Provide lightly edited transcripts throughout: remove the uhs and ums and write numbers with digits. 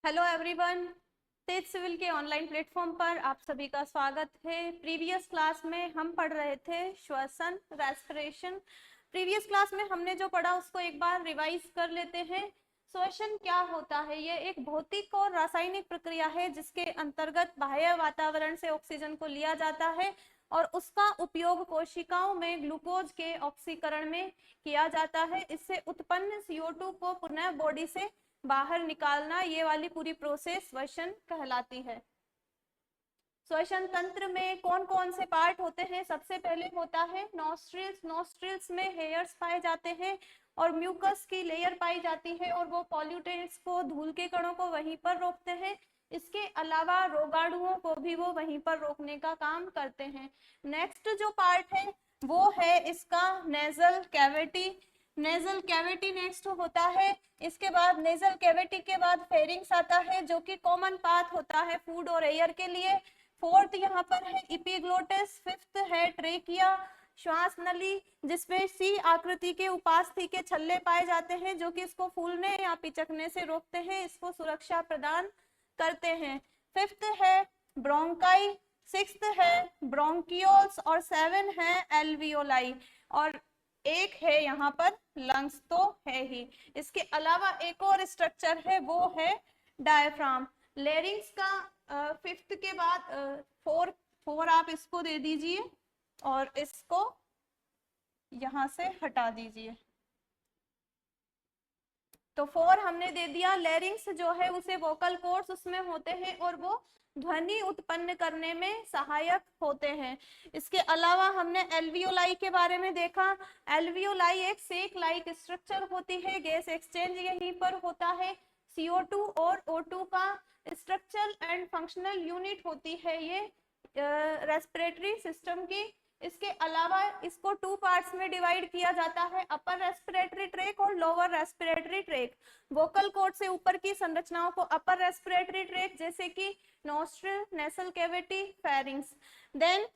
Hello everyone, तेज civil के online platform पर आप सभी का स्वागत है। प्रीवियस क्लास में हम पढ़ रहे थे श्वसन, रेस्पिरेशन। प्रीवियस क्लास में हमने जो पढ़ा उसको एक बार रिवाइज कर लेते हैं। श्वसन क्या होता है? ये एक भौतिक और रासायनिक प्रक्रिया है जिसके अंतर्गत बाह्य वातावरण से ऑक्सीजन को लिया जाता है और उसका उपयोग कोशिकाओं में ग्लूकोज के ऑक्सीकरण में किया जाता है। इससे उत्पन्न CO2 को पुनः बॉडी से बाहर निकालना, ये वाली पूरी प्रोसेस श्वसन कहलाती है। श्वसन तंत्र में कौन कौन से पार्ट होते हैं? सबसे पहले होता है नॉस्ट्रिल्स। नॉस्ट्रिल्स में हेयर्स पाए जाते हैं और म्यूकस की लेयर पाई जाती है और वो पॉल्यूटेंट्स को, धूल के कणों को वहीं पर रोकते हैं। इसके अलावा रोगाणुओं को भी वो वहीं पर रोकने का काम करते हैं। नेक्स्ट जो पार्ट है वो है इसका nasal cavity. Nasal cavity next होता है। इसके बाद नेजल कैविटी के बाद फेरिंग्स आता है जो कि कॉमन पाथ होता है फूड और एयर के लिए। फोर्थ यहाँ पर है इपीग्लोटिस। फिफ्थ है ट्रेकिया, श्वास नली, जिसमें सी आकृति के उपास्थि के छल्ले पाए जाते हैं जो कि इसको फूलने या पिचकने से रोकते हैं, इसको सुरक्षा प्रदान करते हैं। फिफ्थ है ब्रोंकाई, सिक्स्थ है ब्रोंकियोल्स और 7 है एल्वियोलाई और एक है यहाँ पर लंग्स तो है ही। इसके अलावा एक और स्ट्रक्चर है वो है डायफ्राम। लेरिंग्स का फिफ्थ के बाद फोर आप इसको दे दीजिए और इसको यहां से हटा दीजिए। तो 4 हमने दे दिया। लेरिंग्स जो है उसे वोकल कोर्ड्स उसमें होते हैं और वो ध्वनि उत्पन्न करने में सहायक होते हैं। इसके अलावा हमने एल्वियोलाई के बारे में देखा। एल्वियोलाई एक सेक लाइक स्ट्रक्चर होती है, गैस एक्सचेंज यहीं पर होता है। CO2 और O2 का स्ट्रक्चरल एंड फंक्शनल यूनिट होती है ये रेस्पिरेटरी सिस्टम की। इसके अलावा इसको 2 पार्ट्स में डिवाइड किया जाता है, अपर रेस्पिरेटरी ट्रैक और lower respiratory tract. Vocal cord से ऊपर की संरचनाओं को अपर रेस्पिरेटरी ट्रैक जैसे कि nostril, nasal cavity, pharynx. Then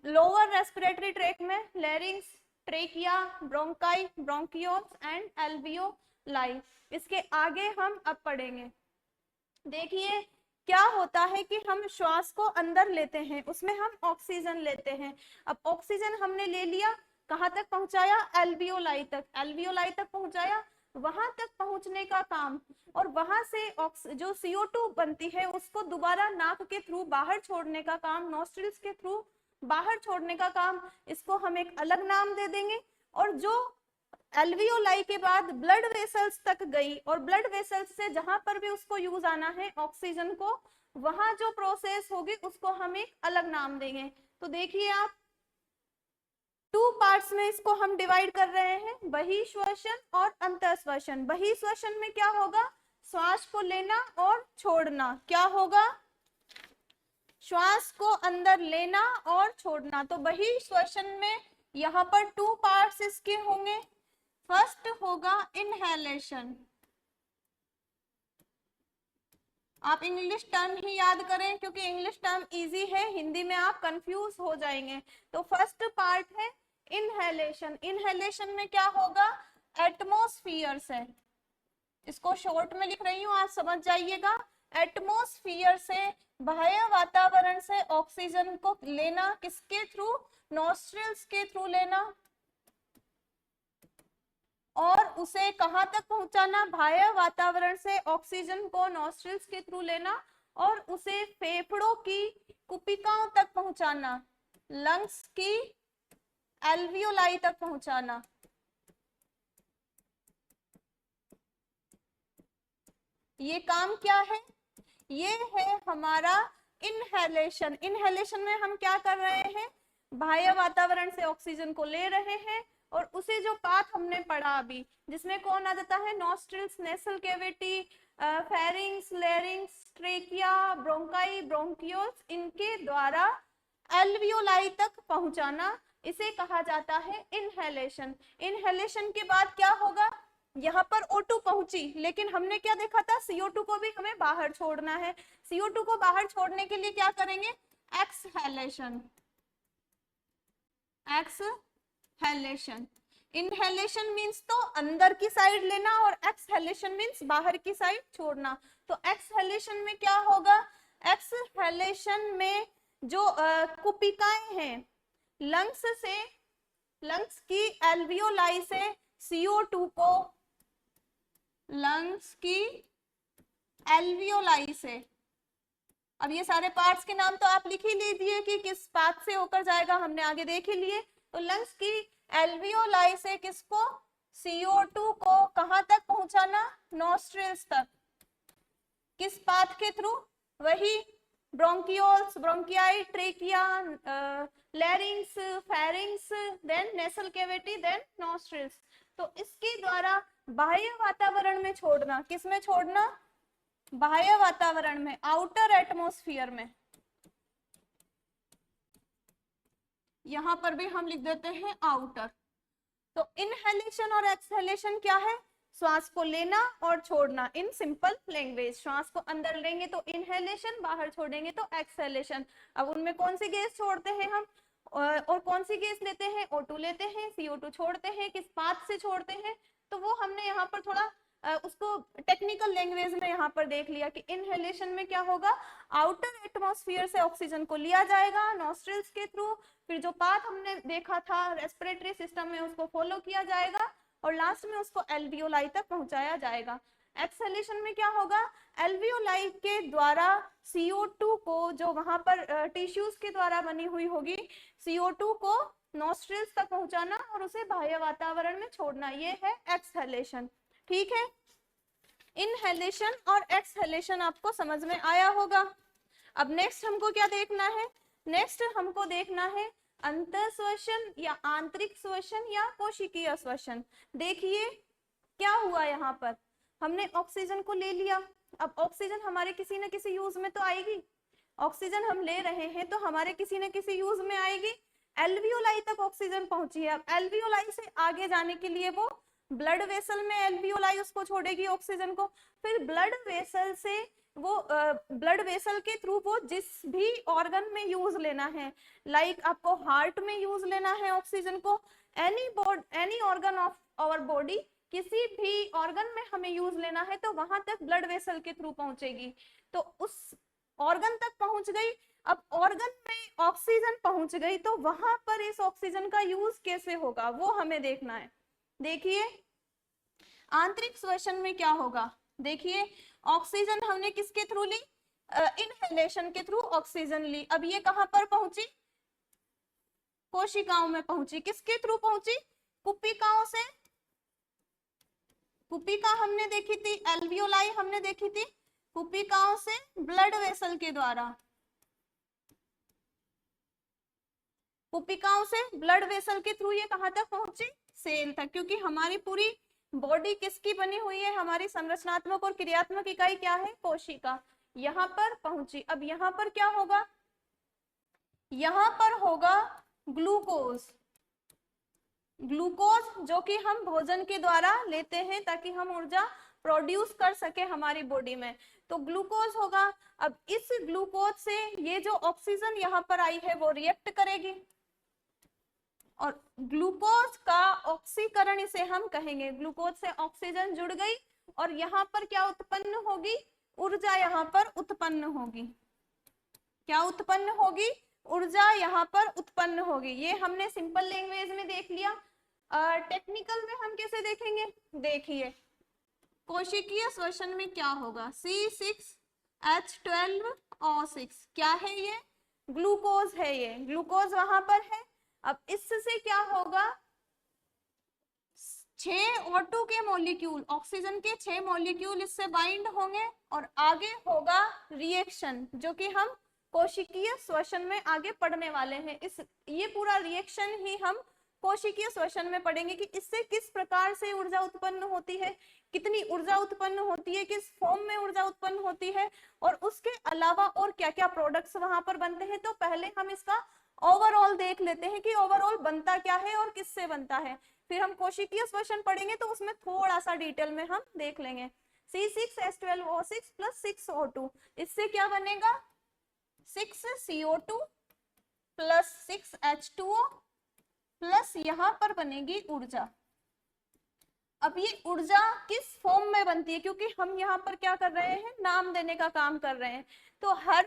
lower respiratory tract में larynx, trachea, bronchi, bronchioles and alveoli. इसके आगे हम अब पढ़ेंगे। देखिए क्या होता है कि हम श्वास को अंदर लेते हैं, उसमें हम ऑक्सीजन लेते हैं। अब ऑक्सीजन हमने ले लिया, कहाँ तक पहुंचाया? एल्वियोलाई तक। एल्वियोलाई तक पहुंचाया, वहां तक पहुंचने का काम और वहां से जो CO2 बनती है उसको दोबारा नाक के थ्रू बाहर छोड़ने का काम, नॉस्ट्रिल्स के थ्रू बाहर छोड़ने का काम, इसको हम एक अलग नाम दे देंगे। और जो एल्वियोलाई के बाद ब्लड वेसल्स तक गई और ब्लड वेसल्स से जहां पर भी उसको यूज आना है ऑक्सीजन को, वहां जो प्रोसेस होगी उसको हम एक अलग नाम देंगे। तो देखिए आप 2 पार्ट्स में इसको हम डिवाइड कर रहे हैं, बहिश्वसन और अंतःश्वसन। बहिश्वसन में क्या होगा? श्वास को लेना और छोड़ना। क्या होगा? श्वास को अंदर लेना और छोड़ना। तो बहिश्वसन में यहाँ पर 2 पार्ट्स इसके होंगे। फर्स्ट होगा इनहेलेशन। आप इंग्लिश टर्म ही याद करें क्योंकि इंग्लिश टर्म इजी है, हिंदी में आप कंफ्यूज हो जाएंगे। तो फर्स्ट पार्ट है इनहेलेशन। इनहेलेशन में क्या होगा? एटमॉस्फियर से, इसको शॉर्ट में लिख रही हूं, आप समझ जाइएगा। एटमॉस्फियर से, बाह्य वातावरण से ऑक्सीजन को लेना, किसके थ्रू? नॉस्ट्रिल्स के थ्रू लेना और उसे कहां तक पहुंचाना? बाह्य वातावरण से ऑक्सीजन को नॉस्ट्रिल्स के थ्रू लेना और उसे फेफड़ों की कुपिकाओं तक पहुंचाना, लंग्स की एल्वियोलाई तक पहुंचाना। ये काम क्या है? ये है हमारा इनहेलेशन। इनहेलेशन में हम क्या कर रहे हैं? बाह्य वातावरण से ऑक्सीजन को ले रहे हैं और उसे जो पाथ हमने पढ़ा अभी, जिसमें कौन आ जाता है? नॉस्ट्रिल्स, नेसल cavity, pharynx, larynx, trachea, bronchi, bronchioles, इनके द्वारा एल्वियोलाई तक पहुंचाना, इसे कहा जाता है इनहेलेशन। इनहेलेशन के बाद क्या होगा? यहाँ पर O2 पहुंची, लेकिन हमने क्या देखा था? CO2 को भी हमें बाहर छोड़ना है। CO2 को बाहर छोड़ने के लिए क्या करेंगे? एक्सहेलेशन। एक्सहेलेशन। इनहेलेशन मीन्स तो अंदर की साइड लेना और एक्सहेलेशन मीन्स बाहर की साइड छोड़ना। तो एक्सहेलेशन में क्या होगा, एक्सहेलेशन में जो कुपिकाएं हैं लंग्स से, लंग्स की एल्वियोलाई से CO2 को, लंग्स की एल्वियोलाई से, अब ये सारे पार्ट्स के नाम तो आप लिख ही लीजिए कि किस पाथ से होकर जाएगा, हमने आगे देख ही लिए। तो लंग्स की एल्वियोलाई से किसको, CO2 को कहां तक पहुंचाना, नॉस्ट्रिल्स तक। किस पाथ के थ्रू, वही bronchioles, bronchi, trachea, larynx, pharynx, then nasal cavity, then nostrils. तो इसके द्वारा बाह्य वातावरण में छोड़ना, किस में छोड़ना, बाह्य वातावरण में, आउटर एटमॉस्फेयर में। यहां पर भी हम लिख देते हैं आउटर। तो इनहेलेशन और एक्सहेलेशन क्या है, श्वास को लेना और छोड़ना इन सिंपल लैंग्वेज। श्वास को अंदर लेंगे तो इनहेलेशन, बाहर छोड़ेंगे तो एक्सहेलेशन। अब उनमें कौन सी गैस छोड़ते हैं हम और कौन सी गैस लेते हैं, O2 लेते हैं, CO2 छोड़ते हैं, किस पाथ से छोड़ते हैं, तो वो हमने यहाँ पर थोड़ा उसको टेक्निकल लैंग्वेज में यहाँ पर देख लिया कि इनहेलेशन में क्या होगा, आउटर एटमॉस्फेयर से ऑक्सीजन को लिया जाएगा नॉस्ट्रिल्स के थ्रू, फिर जो पाथ हमने देखा था रेस्पिरेटरी सिस्टम में उसको फॉलो किया जाएगा और लास्ट में उसको एल्वियोलाई तक पहुंचाया जाएगा। एक्सहेलेशन में क्या होगा, एल्वियोलाई के द्वारा CO2 को, जो वहां पर टिश्यूज के द्वारा बनी हुई होगी, CO2 को नॉस्ट्रिल्स तक पहुंचाना और उसे बाह्य वातावरण में छोड़ना, ये है एक्सहेलेशन। ठीक है, इनहेलेशन और एक्सहेलेशन आपको समझ में आया होगा। अब नेक्स्ट हमको क्या देखना है, नेक्स्ट हमको देखना है अंतःश्वसन या आंतरिक श्वसन या कोशिकीय श्वसन। देखिए क्या हुआ, यहाँ पर हमने ऑक्सीजन को ले लिया, अब ऑक्सीजन हमारे किसी न किसी यूज में तो आएगी, ऑक्सीजन हम ले रहे हैं तो हमारे किसी न किसी यूज में आएगी। एल्वियोलाई तक ऑक्सीजन पहुंची है, अब एल्वियोलाई से आगे जाने के लिए वो ब्लड वेसल में एल्वियोलाई उसको छोड़ेगी ऑक्सीजन को, फिर ब्लड वेसल से वो ब्लड वेसल के थ्रू वो जिस भी ऑर्गन में यूज लेना है, लाइक आपको हार्ट में यूज लेना है ऑक्सीजन को, any organ of our body, किसी भी ऑर्गन में हमें यूज लेना है तो वहां तक ब्लड वेसल के थ्रू पहुंचेगी। तो उस ऑर्गन तक पहुंच गई, अब ऑर्गन में ऑक्सीजन पहुंच गई तो वहां पर इस ऑक्सीजन का यूज कैसे होगा वो हमें देखना है। देखिए आंतरिक श्वसन में क्या होगा, देखिए ऑक्सीजन हमने किसके थ्रू ली, इनहेलेशन के थ्रू ऑक्सीजन ली, अब ये कहां पर पहुंची, कोशिकाओं में पहुंची, किसके थ्रू पहुंची, कुपिकाओं से, कुपिका हमने देखी थी, एल्वियोलाई हमने देखी थी, कुपिकाओं से ब्लड वेसल के द्वारा, कुपिकाओं से ब्लड वेसल के थ्रू ये कहां तक पहुंची, सेल तक, क्योंकि हमारी पूरी बॉडी किसकी बनी हुई है, हमारी संरचनात्मक और क्रियात्मक इकाई क्या है, कोशिका, यहां पर पहुंची। अब यहां पर क्या होगा, यहां पर होगा ग्लूकोज, ग्लूकोज जो कि हम भोजन के द्वारा लेते हैं ताकि हम ऊर्जा प्रोड्यूस कर सके हमारी बॉडी में, तो ग्लूकोज होगा। अब इस ग्लूकोज से ये जो ऑक्सीजन यहाँ पर आई है वो रिएक्ट करेगी और ग्लूकोज का ऑक्सीकरण इसे हम कहेंगे, ग्लूकोज से ऑक्सीजन जुड़ गई और यहाँ पर क्या उत्पन्न होगी, ऊर्जा यहाँ पर उत्पन्न होगी, क्या उत्पन्न होगी, ऊर्जा यहाँ पर उत्पन्न होगी। ये हमने सिंपल लैंग्वेज में देख लिया, टेक्निकल में हम कैसे देखेंगे, देखिए कोशिकीय श्वसन में क्या होगा, C6H12O6 क्या है, ये ग्लूकोज है, ये ग्लूकोज वहां पर है। अब इससे क्या होगा, 6 O2 के मॉलिक्यूल, ऑक्सीजन के 6 मॉलिक्यूल इससे बाइंड होंगे और आगे होगा रिएक्शन जो कि हम कोशिकीय श्वसन में आगे पढ़ने वाले हैं। इस ये पूरा रिएक्शन ही हम कोशिकीय श्वसन में पढ़ेंगे कि इससे किस प्रकार से ऊर्जा उत्पन्न होती है, कितनी ऊर्जा उत्पन्न होती है, किस फॉर्म में ऊर्जा उत्पन्न होती है और उसके अलावा और क्या क्या प्रोडक्ट्स वहां पर बनते हैं। तो पहले हम इसका ओवरऑल देख लेते हैं कि ओवरऑल बनता क्या है और किससे बनता है, फिर हम कोशिकीय श्वसन पढ़ेंगे तो उसमें थोड़ा सा डिटेल में हम देख लेंगे। C6H12O6 प्लस 6O2, इससे क्या बनेगा, 6CO2 प्लस 6H2O प्लस यहाँ पर बनेगी ऊर्जा, अब ये ऊर्जा किस फॉर्म में बनती है, क्योंकि हम यहाँ पर क्या कर रहे हैं, नाम देने का काम कर रहे हैं। तो हर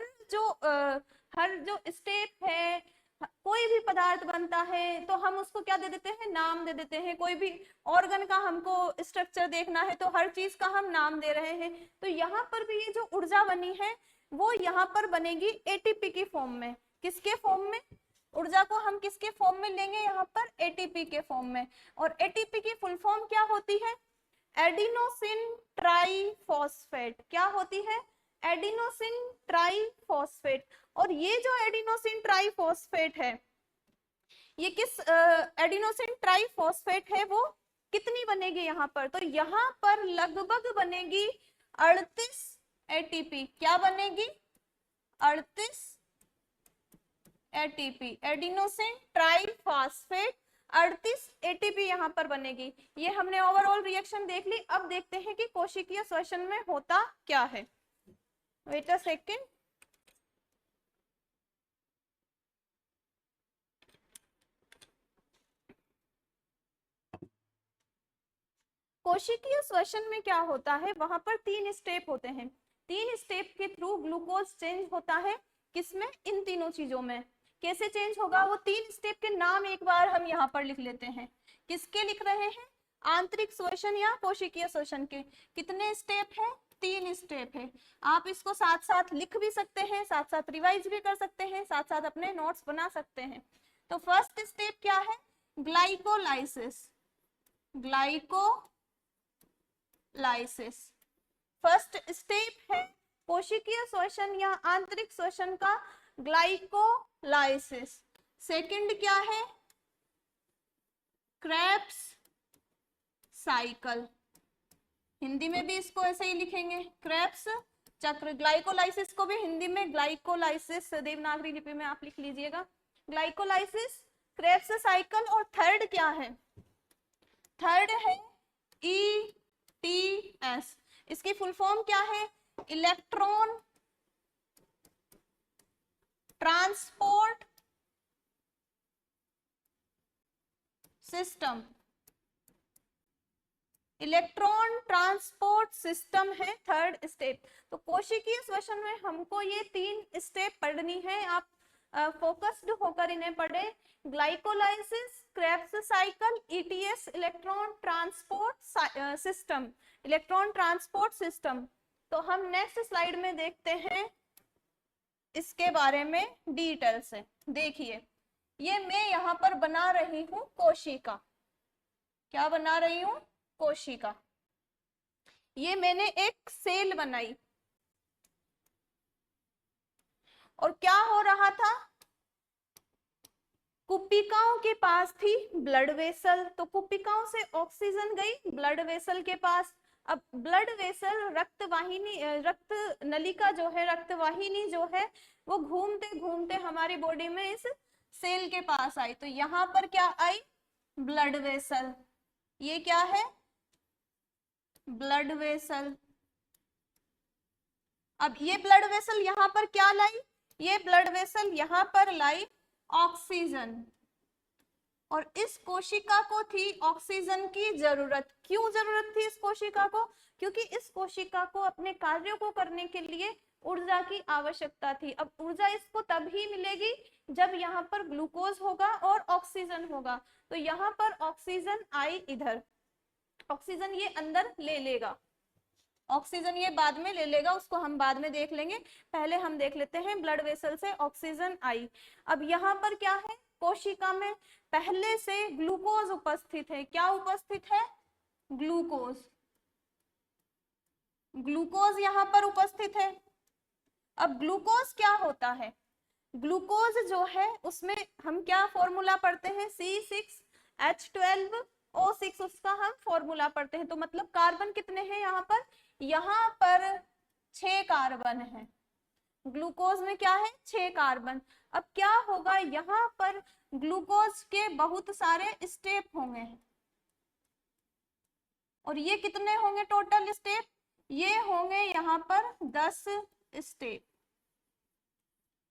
जो स्टेप है, कोई भी पदार्थ बनता है तो हम उसको क्या दे देते हैं, नाम दे देते हैं। कोई भी ऑर्गन का हमको स्ट्रक्चर देखना है तो हर चीज का हम नाम दे रहे हैं। तो यहाँ पर भी ये जो ऊर्जा बनी है वो यहाँ पर बनेगी एटीपी की फॉर्म में। किसके फॉर्म में, ऊर्जा को हम किसके फॉर्म में लेंगे, यहाँ पर एटीपी के फॉर्म में। और एटीपी की फुल फॉर्म क्या होती है, एडिनोसिन ट्राइफॉस्फेट। क्या होती है, एडिनोसिन ट्राइफॉस्फेट। और ये जो एडिनोसिन ट्राइफॉस्फेट है, ये किस एडिनोसिन ट्राइफॉस्फेट है, वो कितनी बनेगी यहाँ पर, तो यहाँ पर लगभग बनेगी 38 एटीपी। क्या बनेगी, 38 एटीपी, एडिनोसिन ट्राइफॉस्फेट 38 एटीपी यहाँ पर बनेगी। ये हमने ओवरऑल रिएक्शन देख ली। अब देखते हैं कि कोशिकीय श्वसन में होता क्या है। Wait a second. कोशिकीय श्वसन में क्या होता है, वहां पर 3 स्टेप होते हैं। 3 स्टेप के थ्रू ग्लूकोज चेंज होता है। किसमें, इन तीनों चीजों में। कैसे चेंज होगा, वो 3 स्टेप के नाम एक बार हम यहाँ पर लिख लेते हैं। किसके लिख रहे हैं, आंतरिक श्वसन या कोशिकीय श्वसन के। कितने स्टेप है, 3 स्टेप है। आप इसको साथ साथ लिख भी सकते हैं, साथ साथ रिवाइज भी कर सकते हैं, साथ साथ अपने नोट्स बना सकते हैं। तो फर्स्ट स्टेप क्या है, ग्लाइकोलाइसिस। ग्लाइकोलाइसिस फर्स्ट स्टेप है कोशिकीय श्वसन या आंतरिक श्वसन का, ग्लाइकोलाइसिस। सेकंड क्या है, क्रेब्स साइकिल। हिंदी में भी इसको ऐसे ही लिखेंगे, क्रेब्स चक्र। ग्लाइकोलाइसिस को भी हिंदी में ग्लाइकोलाइसिस देवनागरी लिपि में आप लिख लीजिएगा, ग्लाइकोलाइसिस, क्रेब्स साइकिल। और थर्ड क्या है, थर्ड है ETS। इसकी फुल फॉर्म क्या है, electron transport system. Electron transport system है थर्ड स्टेप। तो कोशिकीय श्वसन में हमको ये 3 स्टेप पढ़नी है। आप फोकस्ड होकर इन्हें पढ़े, glycolysis, Krebs cycle, ETS electron transport system, electron transport system. तो हम नेक्स्ट स्लाइड में देखते हैं इसके बारे में डिटेल से। देखिए, ये मैं यहाँ पर बना रही हूँ कोशिका। क्या बना रही हूँ, कोशिका। ये मैंने एक सेल बनाई और क्या हो रहा था, कुपिकाओं के पास थी ब्लड वेसल। तो कुपिकाओं से ऑक्सीजन गई ब्लड वेसल के पास। अब ब्लड वेसल रक्तवाहिनी, रक्त नलिका जो है, रक्तवाहिनी जो है, वो घूमते घूमते हमारी बॉडी में इस सेल के पास आई। तो यहाँ पर क्या आई, ब्लड वेसल। ये क्या है, ब्लड वेसल। अब ये ब्लड वेसल यहाँ पर क्या लाई, ये ब्लड वेसल यहाँ पर लाई ऑक्सीजन। और इस कोशिका को थी ऑक्सीजन की जरूरत। क्यों जरूरत थी इस कोशिका को, क्योंकि इस कोशिका को अपने कार्यों को करने के लिए ऊर्जा की आवश्यकता थी। अब ऊर्जा इसको तभी मिलेगी जब यहाँ पर ग्लूकोज होगा और ऑक्सीजन होगा। तो यहाँ पर ऑक्सीजन आई इधर, ऑक्सीजन ये अंदर ले लेगा, ऑक्सीजन ये बाद में ले लेगा, उसको हम बाद में देख लेंगे। पहले हम देख लेते हैं ब्लड वेसल से ऑक्सीजन आई। अब यहाँ पर क्या है, कोशिका में पहले से ग्लूकोज उपस्थित है। क्या उपस्थित है, ग्लूकोज। ग्लूकोज यहाँ पर उपस्थित है। अब ग्लूकोज क्या होता है, ग्लूकोज जो है उसमें हम क्या फॉर्मूला पढ़ते हैं, C6H12O6, उसका हम फॉर्मूला पढ़ते हैं। तो मतलब कार्बन कितने हैं यहाँ पर, यहाँ पर 6 कार्बन है। ग्लूकोज में क्या है, 6 कार्बन। अब क्या होगा, यहाँ पर ग्लूकोज के बहुत सारे स्टेप होंगे। और ये कितने होंगे टोटल स्टेप, ये होंगे यहाँ पर 10 स्टेप,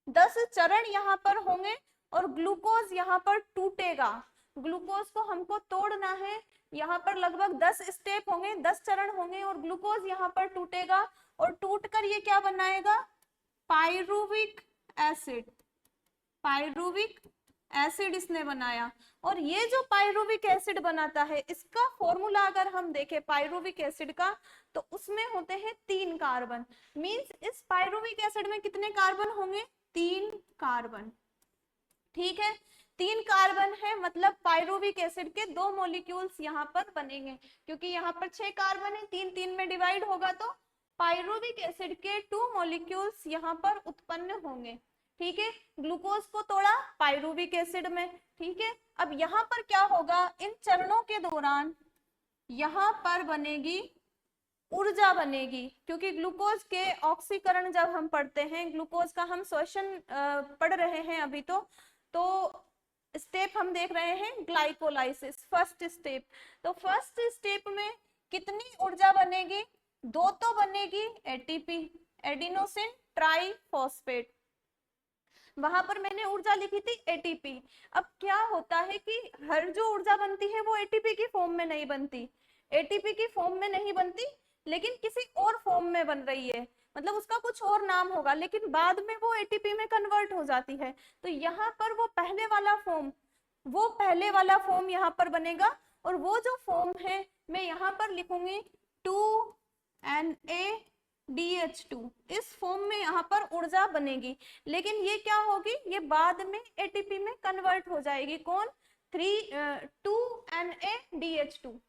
10 चरण यहाँ पर होंगे। और ग्लूकोज यहाँ पर टूटेगा, ग्लूकोज को हमको तोड़ना है। यहाँ पर लगभग 10 स्टेप होंगे, 10 चरण होंगे और ग्लूकोज यहाँ पर टूटेगा और टूटकर ये क्या बनाएगा, पायरुविक एसिड। पायरुविक एसिड इसने बनाया। और ये जो पायरुविक एसिड बनाता है, इसका फॉर्मूला अगर हम देखें पायरुविक एसिड का, तो उसमें होते हैं 3 कार्बन। मींस इस पायरुविक एसिड में कितने कार्बन होंगे, 3 कार्बन। ठीक है, 3 कार्बन है, मतलब पायरुविक एसिड के 2 मॉलिक्यूल्स यहाँ पर बनेंगे, क्योंकि यहाँ पर 6 कार्बन है, 3 3 में डिवाइड होगा तो पायरुविक एसिड के 2 मॉलिक्यूल्स यहाँ पर उत्पन्न होंगे। ठीक है, ग्लूकोज को तोड़ा पायरुविक एसिड में। ठीक है, अब यहाँ पर क्या होगा, इन चरणों के दौरान यहाँ पर बनेगी ऊर्जा बनेगी, क्योंकि ग्लूकोज के ऑक्सीकरण जब हम पढ़ते हैं, ग्लूकोज का हम श्वसन पढ़ रहे हैं अभी, तो स्टेप हम देख रहे हैं ग्लाइकोलाइसिस, फर्स्ट स्टेप। तो फर्स्ट स्टेप में कितनी ऊर्जा बनेगी, 2 तो बनेगी एटीपी, एडिनोसिन ट्राइफॉस्फेट, वहां पर मैंने ऊर्जा लिखी थी एटीपी। अब क्या होता है कि हर जो ऊर्जा बनती है वो एटीपी की फॉर्म में नहीं बनती, एटीपी की फॉर्म में नहीं बनती, लेकिन किसी और फॉर्म में बन रही है, मतलब उसका कुछ और नाम होगा, लेकिन बाद में वो एटीपी में कन्वर्ट हो जाती है। तो यहाँ पर वो पहले वाला फॉर्म यहाँ पर बनेगा, और वो जो फॉर्म है मैं यहाँ पर लिखूंगी 2NADH2, इस फॉर्म में यहाँ पर ऊर्जा बनेगी। लेकिन ये क्या होगी, ये बाद में एटीपी में कन्वर्ट हो जाएगी, कौन, 2NADH2।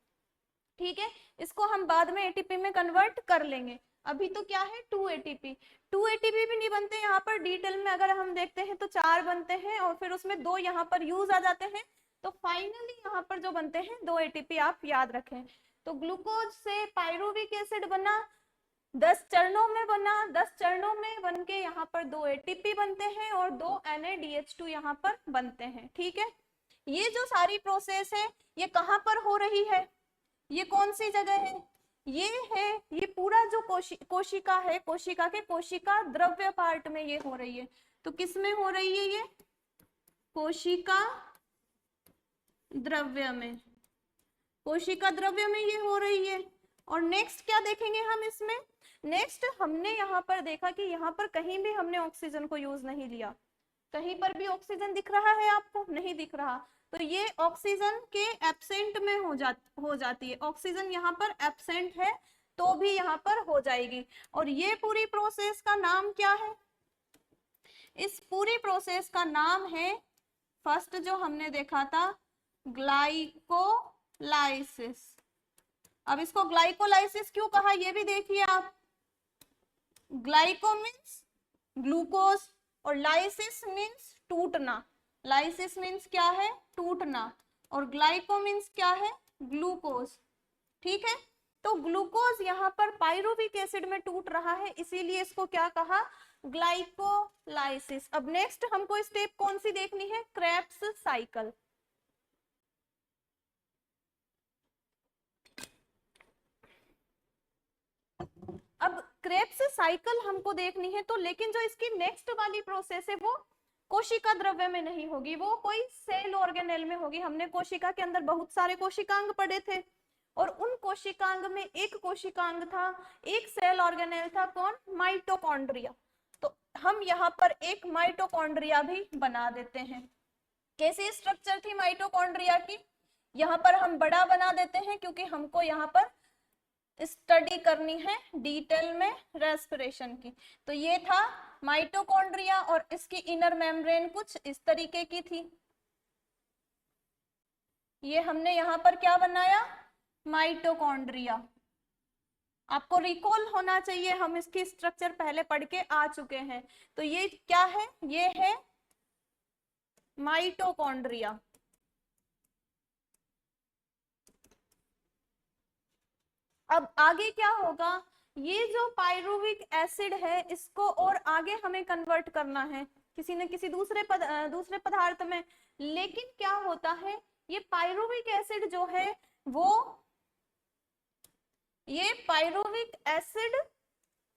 ठीक है, इसको हम बाद में एटीपी में कन्वर्ट कर लेंगे, अभी तो क्या है 2 एटीपी। 2 एटीपी भी नहीं बनते यहाँ पर, डिटेल में अगर हम देखते हैं तो 4 बनते हैं, और फिर उसमें 2 यहाँ पर यूज आ जाते हैं, तो फाइनली यहाँ पर जो बनते हैं 2 एटीपी, आप याद रखें। तो ग्लूकोज से पायरुविक एसिड बना, 10 चरणों में बना, 10 चरणों में बन के यहाँ पर 2 एटीपी बनते हैं और 2 NADH2 यहाँ पर बनते हैं। ठीक है, ये जो सारी प्रोसेस है ये कहाँ पर हो रही है, ये कौन सी जगह है, ये है, ये पूरा जो कोशिका है, कोशिका के कोशिका द्रव्य पार्ट में ये हो रही है। तो किस में हो रही है ये, कोशिका द्रव्य में, कोशिका द्रव्य में ये हो रही है। और नेक्स्ट क्या देखेंगे हम इसमें, नेक्स्ट हमने यहाँ पर देखा कि यहाँ पर कहीं भी हमने ऑक्सीजन को यूज नहीं लिया, कहीं पर भी ऑक्सीजन दिख रहा है आपको, नहीं दिख रहा, तो ये ऑक्सीजन के एब्सेंट में हो जाती है, ऑक्सीजन यहाँ पर एब्सेंट है तो भी यहाँ पर हो जाएगी। और ये पूरी प्रोसेस का नाम क्या है, इस पूरी प्रोसेस का नाम है, फर्स्ट जो हमने देखा था ग्लाइकोलाइसिस। अब इसको ग्लाइकोलाइसिस क्यों कहा ये भी देखिए आप, ग्लाइको मीन्स ग्लूकोज और लाइसिस मीन्स टूटना, लाइसिस मीन्स क्या है, टूटना, और ग्लाइको मीन्स क्या है, ग्लूकोज। ठीक है, तो ग्लूकोज यहाँ पर पायरुविक एसिड में टूट रहा है, इसीलिए इसको क्या कहा, ग्लाइकोलाइसिस। अब नेक्स्ट हमको स्टेप कौन सी देखनी है, क्रेब्स साइकिल। अब क्रेब्स साइकिल हमको देखनी है, तो लेकिन जो इसकी नेक्स्ट वाली प्रोसेस है वो कोशिका द्रव्य में नहीं होगी, वो कोई सेल ऑर्गेनेल में होगी। हमने कोशिका के अंदर बहुत सारे कोशिकांग पढ़े थे, और उन कोशिकांग में एक कोशिकांग था, एक सेल ऑर्गेनेल था, कौन, माइटोकॉन्ड्रिया। तो हम यहाँ पर एक माइटोकॉन्ड्रिया भी बना देते हैं। कैसी स्ट्रक्चर थी माइटोकॉन्ड्रिया की, यहाँ पर हम बड़ा बना देते हैं, क्योंकि हमको यहाँ पर स्टडी करनी है डिटेल में रेस्पिरेशन की। तो ये था माइटोकॉन्ड्रिया, और इसकी इनर मेम्ब्रेन कुछ इस तरीके की थी। ये हमने यहाँ पर क्या बनाया, माइटोकॉन्ड्रिया। आपको रिकॉल होना चाहिए, हम इसकी स्ट्रक्चर पहले पढ़ के आ चुके हैं। तो ये क्या है, ये है माइटोकॉन्ड्रिया। अब आगे क्या होगा, ये जो पायरुविक एसिड है इसको और आगे हमें कन्वर्ट करना है किसी न किसी दूसरे पदार्थ में। लेकिन क्या होता है, ये पायरुविक एसिड जो है वो, ये पायरुविक एसिड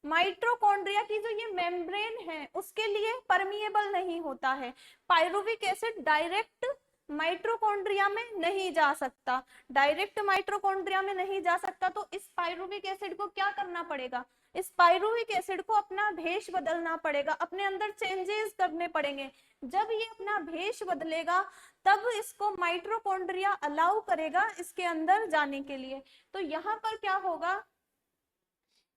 माइटोकॉन्ड्रिया की जो ये मेम्ब्रेन है उसके लिए परमिएबल नहीं होता है। पायरुविक एसिड डायरेक्ट माइटोकॉन्ड्रिया में नहीं जा सकता, डायरेक्ट माइटोकॉन्ड्रिया में नहीं जा सकता, तो इस पायरुविक एसिड को क्या करना पड़ेगा, इस पायरुविक एसिड को अपना भेष बदलना पड़ेगा, अपने अंदर चेंजेस करने पड़ेंगे। जब ये अपना भेष बदलेगा तब इसको माइटोकॉन्ड्रिया अलाउ करेगा इसके अंदर जाने के लिए। तो यहाँ पर क्या होगा,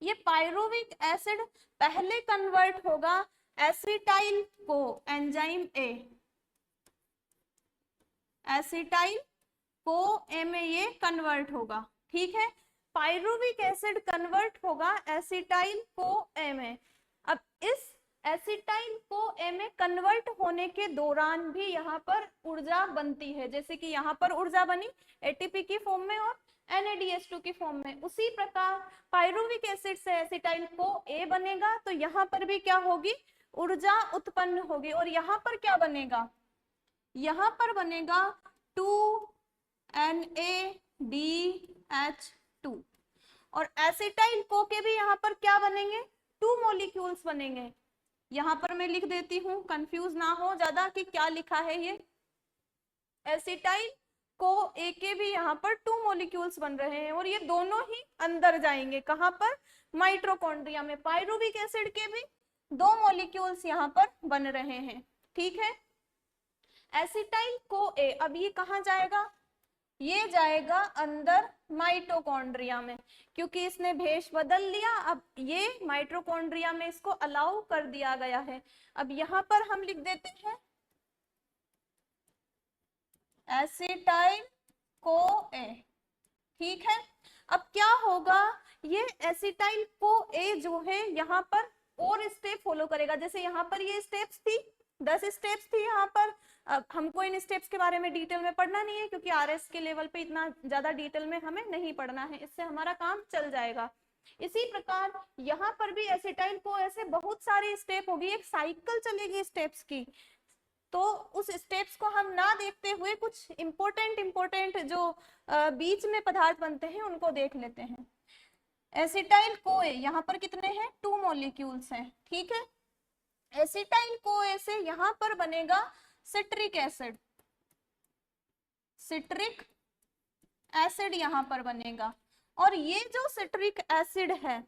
ये पायरुविक एसिड पहले कन्वर्ट होगा acetyl coenzyme A, acetyl co A में ये कन्वर्ट होगा, ठीक है। पायरुविक एसिड कन्वर्ट होगा एसिटाइल को ए में। अब इस एसिटाइल को ए में कन्वर्ट होने के दौरान भी यहाँ पर ऊर्जा बनती है, जैसे कि यहाँ पर ऊर्जा बनी एटीपी की फॉर्म में और NADH2 की फॉर्म में। उसी प्रकार पायरुविक एसिड से एसिटाइल को ए बनेगा तो यहाँ पर भी क्या होगी, ऊर्जा उत्पन्न होगी। और यहाँ पर क्या बनेगा, यहाँ पर बनेगा 2NADH2 और एसिटाइल को के भी यहाँ पर क्या बनेंगे, 2 मॉलिक्यूल्स बनेंगे। यहाँ पर मैं लिख देती हूँ, कंफ्यूज ना हो ज्यादा कि क्या लिखा है ये। एसिटाइल को ए के भी यहाँ पर 2 मॉलिक्यूल्स बन रहे हैं और ये दोनों ही अंदर जाएंगे, कहाँ पर, माइटोकॉन्ड्रिया में। पायरुविक एसिड के भी 2 मॉलिक्यूल्स यहाँ पर बन रहे हैं, ठीक है। एसिटाइल को ए अब ये कहाँ जाएगा, ये जाएगा अंदर माइटोकॉन्ड्रिया में, क्योंकि इसने भेष बदल लिया। अब ये माइटोकॉन्ड्रिया में इसको अलाउ कर दिया गया है। अब यहाँ पर हम लिख देते हैं एसिटाइल को ए, ठीक है। अब क्या होगा, ये एसिटाइल को ए जो है यहाँ पर और स्टेप फॉलो करेगा। जैसे यहाँ पर ये स्टेप्स थी, 10 स्टेप्स थी यहाँ पर। अब हमको इन स्टेप्स के बारे में डिटेल में पढ़ना नहीं है, क्योंकि आरएस के लेवल पे इतना ज्यादा डिटेल में हमें नहीं पढ़ना है, इससे हमारा काम चल जाएगा। इसी प्रकार यहाँ पर भी एसिटाइल को ऐसे बहुत सारी स्टेप होगी, एक साइकिल चलेगी स्टेप्स की। तो उस स्टेप्स को हम ना देखते हुए कुछ इंपॉर्टेंट जो बीच में पदार्थ बनते हैं उनको देख लेते हैं। एसिटाइल को ए यहाँ पर कितने हैं, 2 मॉलिक्यूल्स हैं, ठीक है। एसिटाइल को ए से यहाँ पर बनेगा सिट्रिक एसिड, सिट्रिक एसिड यहाँ पर बनेगा। और ये जो सिट्रिक एसिड है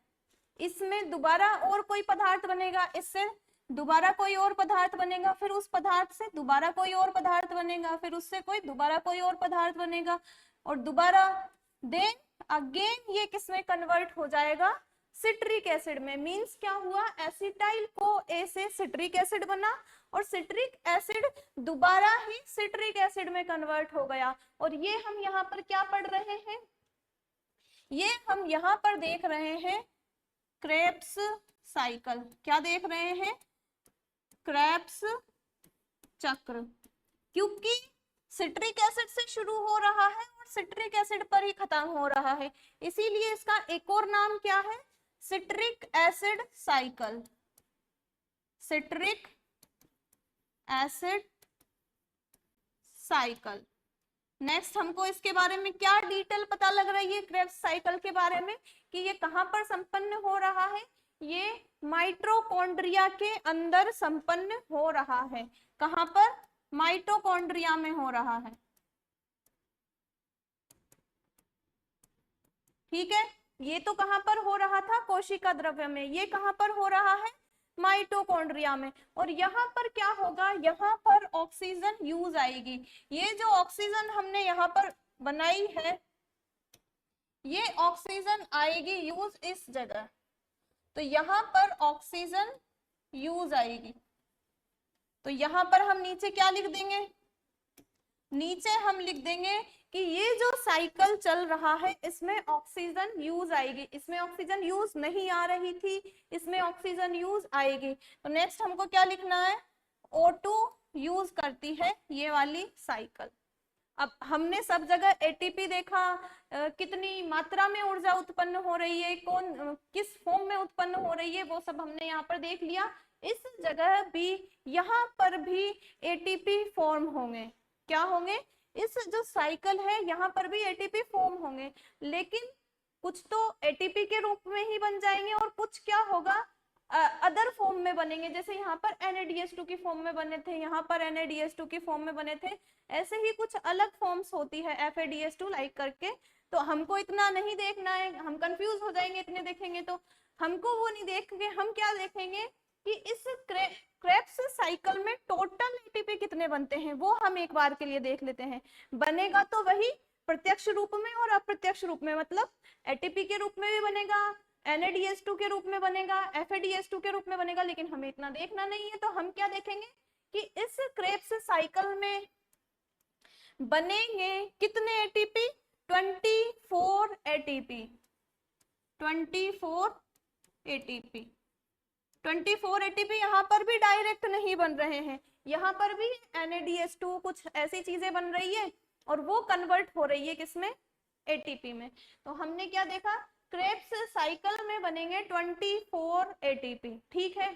इसमें दोबारा और कोई पदार्थ बनेगा, इससे दोबारा कोई और पदार्थ बनेगा, फिर उस पदार्थ से दोबारा कोई और पदार्थ बनेगा, फिर उससे कोई दोबारा कोई और पदार्थ बनेगा और दोबारा देन अगेन ये किसमें कन्वर्ट हो जाएगा, सिट्रिक एसिड में। मींस क्या हुआ, एसिटाइल को ए से सिट्रिक एसिड बना और सिट्रिक एसिड दोबारा ही सिट्रिक एसिड में कन्वर्ट हो गया। और ये हम यहाँ पर क्या पढ़ रहे हैं, ये हम यहाँ पर देख रहे हैं क्रेब्स साइकिल। क्या देख रहे हैं, क्रेब्स चक्र, क्योंकि सिट्रिक एसिड से शुरू हो रहा है और सिट्रिक एसिड पर ही खत्म हो रहा है, इसीलिए इसका एक और नाम क्या है, citric acid cycle, citric acid cycle. Next हमको इसके बारे में क्या डिटेल पता लग रही है क्रेब्स साइकिल के बारे में, कि ये कहां पर संपन्न हो रहा है, ये माइटोकॉन्ड्रिया के अंदर संपन्न हो रहा है। कहां पर, माइटोकॉन्ड्रिया में हो रहा है, ठीक है। ये तो कहां पर हो रहा था, कोशिका द्रव्य में, ये कहां पर हो रहा है, माइटोकॉन्ड्रिया में। और यहाँ पर क्या होगा, यहाँ पर ऑक्सीजन यूज आएगी। ये जो ऑक्सीजन हमने यहाँ पर बनाई है, ये ऑक्सीजन आएगी यूज इस जगह, तो यहाँ पर ऑक्सीजन यूज आएगी। तो यहाँ पर हम नीचे क्या लिख देंगे, नीचे हम लिख देंगे कि ये जो साइकिल चल रहा है इसमें ऑक्सीजन यूज आएगी, इसमें ऑक्सीजन यूज नहीं आ रही थी, इसमें ऑक्सीजन यूज आएगी। तो नेक्स्ट हमको क्या लिखना है, O2 यूज करती है ये वाली साइकिल। अब हमने सब जगह एटीपी देखा, कितनी मात्रा में ऊर्जा उत्पन्न हो रही है, कौन किस फॉर्म में उत्पन्न हो रही है, वो सब हमने यहाँ पर देख लिया। इस जगह भी, यहाँ पर भी एटीपी फॉर्म होंगे। क्या होंगे, इस जो साइकिल है यहाँ पर भी एटीपी फॉर्म होंगे, लेकिन कुछ तो एटीपी के रूप में ही बन जाएंगे और कुछ क्या होगा, अदर फॉर्म में बनेंगे, जैसे यहाँ पर NaDH2 की फॉर्म में बने थे, यहाँ पर NaDH2 की फॉर्म में बने थे, ऐसे ही कुछ अलग फॉर्म्स होती है FADH2 लाइक करके। तो हमको इतना नहीं देखना है, हम कंफ्यूज हो जाएंगे इतने देखेंगे तो। हमको वो नहीं देख के हम क्या देखेंगे कि इस क्रेब्स साइकिल में टोटल एटीपी कितने बनते हैं, वो हम एक बार के लिए देख लेते हैं। बनेगा तो वही प्रत्यक्ष रूप में और अप्रत्यक्ष रूप में, मतलब एटीपी के रूप में भी बनेगा, NaDH2 के रूप में बनेगा, FADH2 के रूप में बनेगा, लेकिन हमें इतना देखना नहीं है। तो हम क्या देखेंगे कि इस क्रेब्स साइकिल में बनेंगे कितने एटीपी, 24 एटीपी, 24 एटीपी। 24 एटीपी यहाँ पर भी डायरेक्ट नहीं बन रहे हैं, यहाँ पर भी NaDH2 कुछ ऐसी चीजें बन रही है और वो कन्वर्ट हो रही है किसमें, एटीपी में। तो हमने क्या देखा, क्रेब्स साइकिल में बनेंगे 24 एटीपी, ठीक है।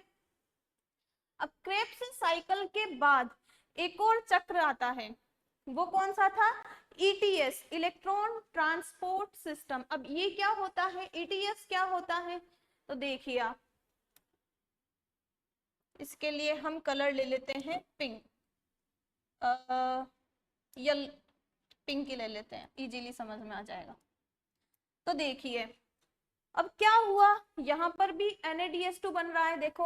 अब क्रेब्स साइकिल के बाद एक और चक्र आता है, वो कौन सा था, ETS, इलेक्ट्रॉन ट्रांसपोर्ट सिस्टम। अब ये क्या होता है, ETS क्या होता है, तो देखिए आप, इसके लिए हम कलर ले लेते हैं पिंक, पिंक ही ले लेते हैं, इजीली समझ में आ जाएगा। तो देखिए अब क्या हुआ, यहाँ पर भी NaDH2 बन रहा है, देखो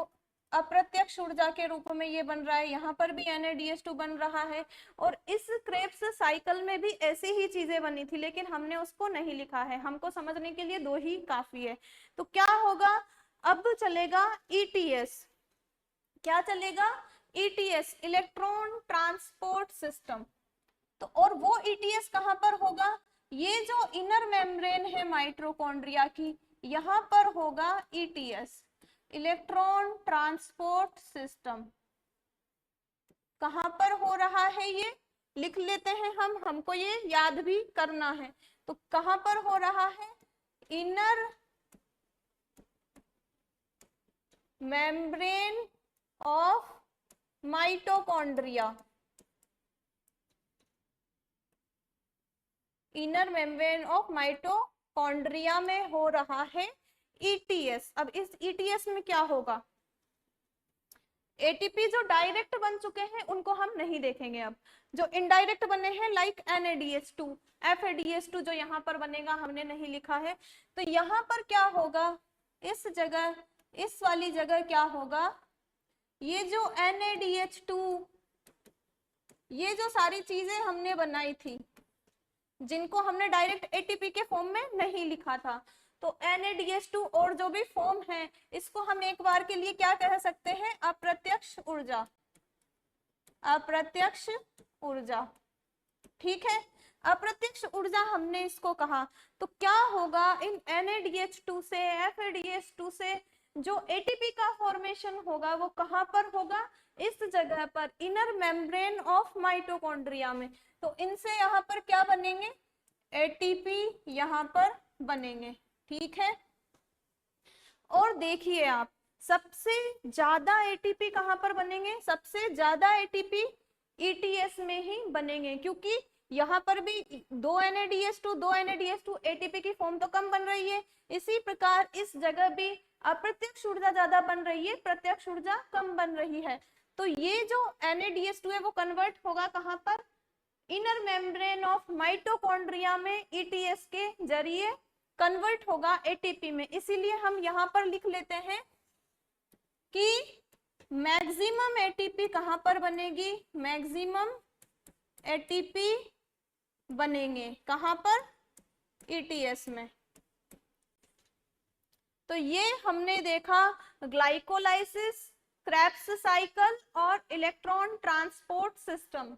अप्रत्यक्ष ऊर्जा के रूप में ये बन रहा है, यहाँ पर भी NaDH2 बन रहा है। और इस क्रेब्स साइकिल में भी ऐसी ही चीजें बनी थी, लेकिन हमने उसको नहीं लिखा है, हमको समझने के लिए दो ही काफी है। तो क्या होगा, अब चलेगा ETS, क्या चलेगा, ETS, इलेक्ट्रॉन ट्रांसपोर्ट सिस्टम। तो और वो ETS कहां पर होगा, ये जो इनर मेम्ब्रेन है माइटोकॉन्ड्रिया की, यहां पर होगा ETS, इलेक्ट्रॉन ट्रांसपोर्ट सिस्टम। कहां पर हो रहा है, ये लिख लेते हैं हम, हमको ये याद भी करना है। तो कहां पर हो रहा है, inner membrane of mitochondria, inner membrane of mitochondria में हो रहा है ETS। अब इस ETS में क्या होगा, एटीपी जो डायरेक्ट बन चुके हैं उनको हम नहीं देखेंगे, अब जो इनडायरेक्ट बने हैं लाइक NaDH2, FADH2 जो यहाँ पर बनेगा हमने नहीं लिखा है। तो यहाँ पर क्या होगा, इस जगह, इस वाली जगह क्या होगा, ये जो NaDH2, ये जो सारी चीजें हमने बनाई थी जिनको हमने डायरेक्ट एटीपी के फॉर्म में नहीं लिखा था, तो NaDH2 और जो भी फॉर्म है इसको हम एक बार के लिए क्या कह सकते हैं, अप्रत्यक्ष ऊर्जा, अप्रत्यक्ष ऊर्जा, ठीक है। अप्रत्यक्ष ऊर्जा हमने इसको कहा। तो क्या होगा, इन NaDH2 से, FADH2 से जो एटीपी का फॉर्मेशन होगा वो कहां पर होगा, इस जगह पर, इनर मेम्ब्रेन ऑफ माइटोकॉन्ड्रिया में। तो इनसे यहाँ पर क्या बनेंगे, एटीपी यहाँ पर बनेंगे, ठीक है। और देखिए आप, सबसे ज्यादा एटीपी कहां पर बनेंगे, सबसे ज्यादा एटीपी ETS में ही बनेंगे, क्योंकि यहाँ पर भी दो NaDH2 एटीपी की फॉर्म तो कम बन रही है, इसी प्रकार इस जगह भी अप्रत्यक्ष ऊर्जा ज्यादा बन रही है, प्रत्यक्ष ऊर्जा कम बन रही है। तो ये जो NaDH2 है वो कन्वर्ट होगा कहां पर, इनर मेम्ब्रेन ऑफ माइटोकॉन्ड्रिया में, ETS के जरिए कन्वर्ट होगा एटीपी में। इसीलिए हम यहाँ पर लिख लेते हैं कि मैक्सिमम एटीपी कहां पर बनेगी, मैक्सिमम एटीपी बनेंगे कहां पर, ETS में। तो ये हमने देखा ग्लाइकोलाइसिस, क्रेब्स साइकिल और इलेक्ट्रॉन ट्रांसपोर्ट सिस्टम।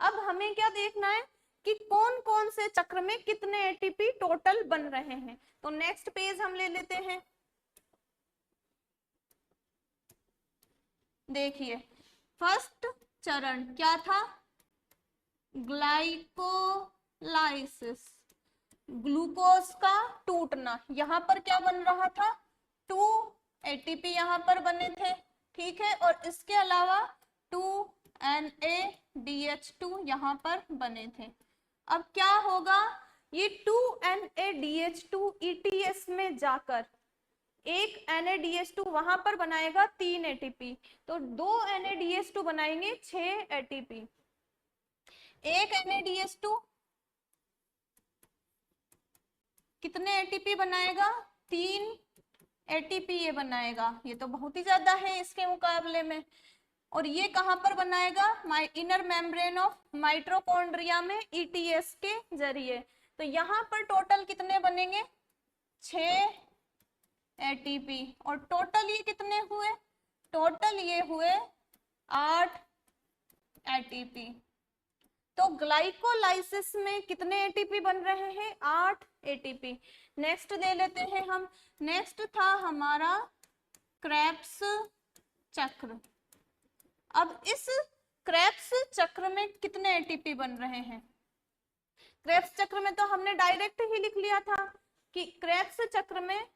अब हमें क्या देखना है कि कौन कौन से चक्र में कितने एटीपी टोटल बन रहे हैं। तो नेक्स्ट पेज हम ले लेते हैं, देखिए फर्स्ट चरण क्या था, ग्लाइकोलाइसिस, ग्लूकोज का टूटना। यहाँ पर क्या बन रहा था, 2 एटीपी यहाँ पर बने थे, ठीक है, और इसके अलावा 2 NaDH2 यहाँ पर बने थे। अब क्या होगा, ये 2 NaDH2 ETS में जाकर एक NADH2 वहां पर बनाएगा 3 ATP, तो 2 NADH2 बनाएंगे 6 ATP। एक NADH2 कितने एटीपी बनाएगा? 3 एटीपी ये बनाएगा। ये तो बहुत ही ज्यादा है इसके मुकाबले में। और ये कहां पर बनाएगा? इनर मेम्ब्रेन ऑफ माइटोकॉन्ड्रिया में ETS के जरिए। तो यहाँ पर टोटल कितने बनेंगे? 6 एटीपी। और टोटल ये कितने हुए? टोटल ये हुए 8 एटीपी। तो ग्लाइकोलाइसिस में कितने एटीपी बन रहे हैं? 8 एटीपी। नेक्स्ट ले लेते हैं हम। नेक्स्ट था हमारा क्रेब्स चक्र। अब इस क्रेब्स चक्र में कितने एटीपी बन रहे हैं? क्रेब्स चक्र में तो हमने डायरेक्ट ही लिख लिया था कि क्रेब्स चक्र में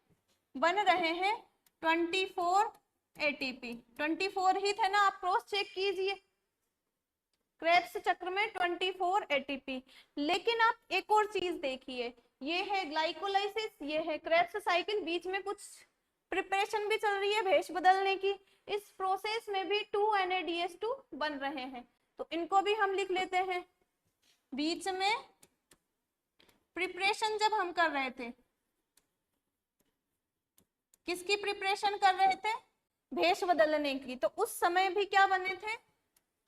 बन रहे हैं 24 एटीपी। 24 ही थे ना, आप क्रॉस चेक कीजिए। क्रेब्स चक्र में 24 एटीपी। लेकिन आप एक और चीज देखिए, ये है ग्लाइकोलाइसिस, ये है क्रेब्स साइकिल, बीच में कुछ प्रिपरेशन भी चल रही है भेष बदलने की। इस प्रोसेस में भी 2 NADH2 बन रहे हैं, तो इनको भी हम लिख लेते हैं। बीच में प्रिपरेशन जब हम कर रहे थे, किसकी प्रिपरेशन कर रहे थे? भेष बदलने की। तो उस समय भी क्या बने थे?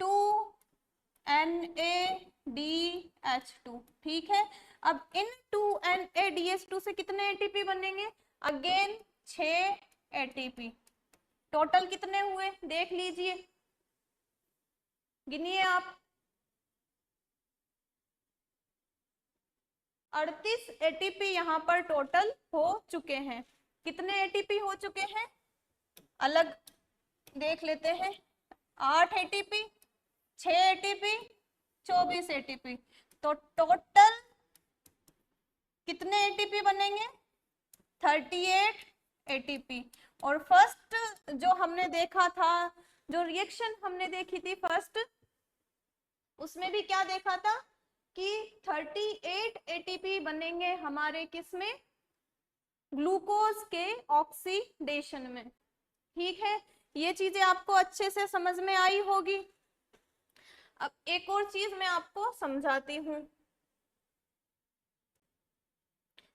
2 NADH2। ठीक है। अब इन 2 NADH2 से कितने एटीपी बनेंगे? Again 6 ATP. टोटल कितने हुए देख लीजिए, गिनिए आप। 38 एटीपी यहाँ पर टोटल हो चुके हैं। कितने एटीपी हो चुके हैं अलग देख लेते हैं। 8 एटीपी, 6 एटीपी, 24 एटीपी। तो टोटल कितने एटीपी बनेंगे? 38 एटीपी। और फर्स्ट जो हमने देखा था, जो रिएक्शन हमने देखी थी फर्स्ट, उसमें भी क्या देखा था कि 38 एटीपी बनेंगे हमारे किसमें? ग्लूकोज के ऑक्सीडेशन में। ठीक है, ये चीजें आपको अच्छे से समझ में आई होगी। अब एक और चीज मैं आपको समझाती हूँ।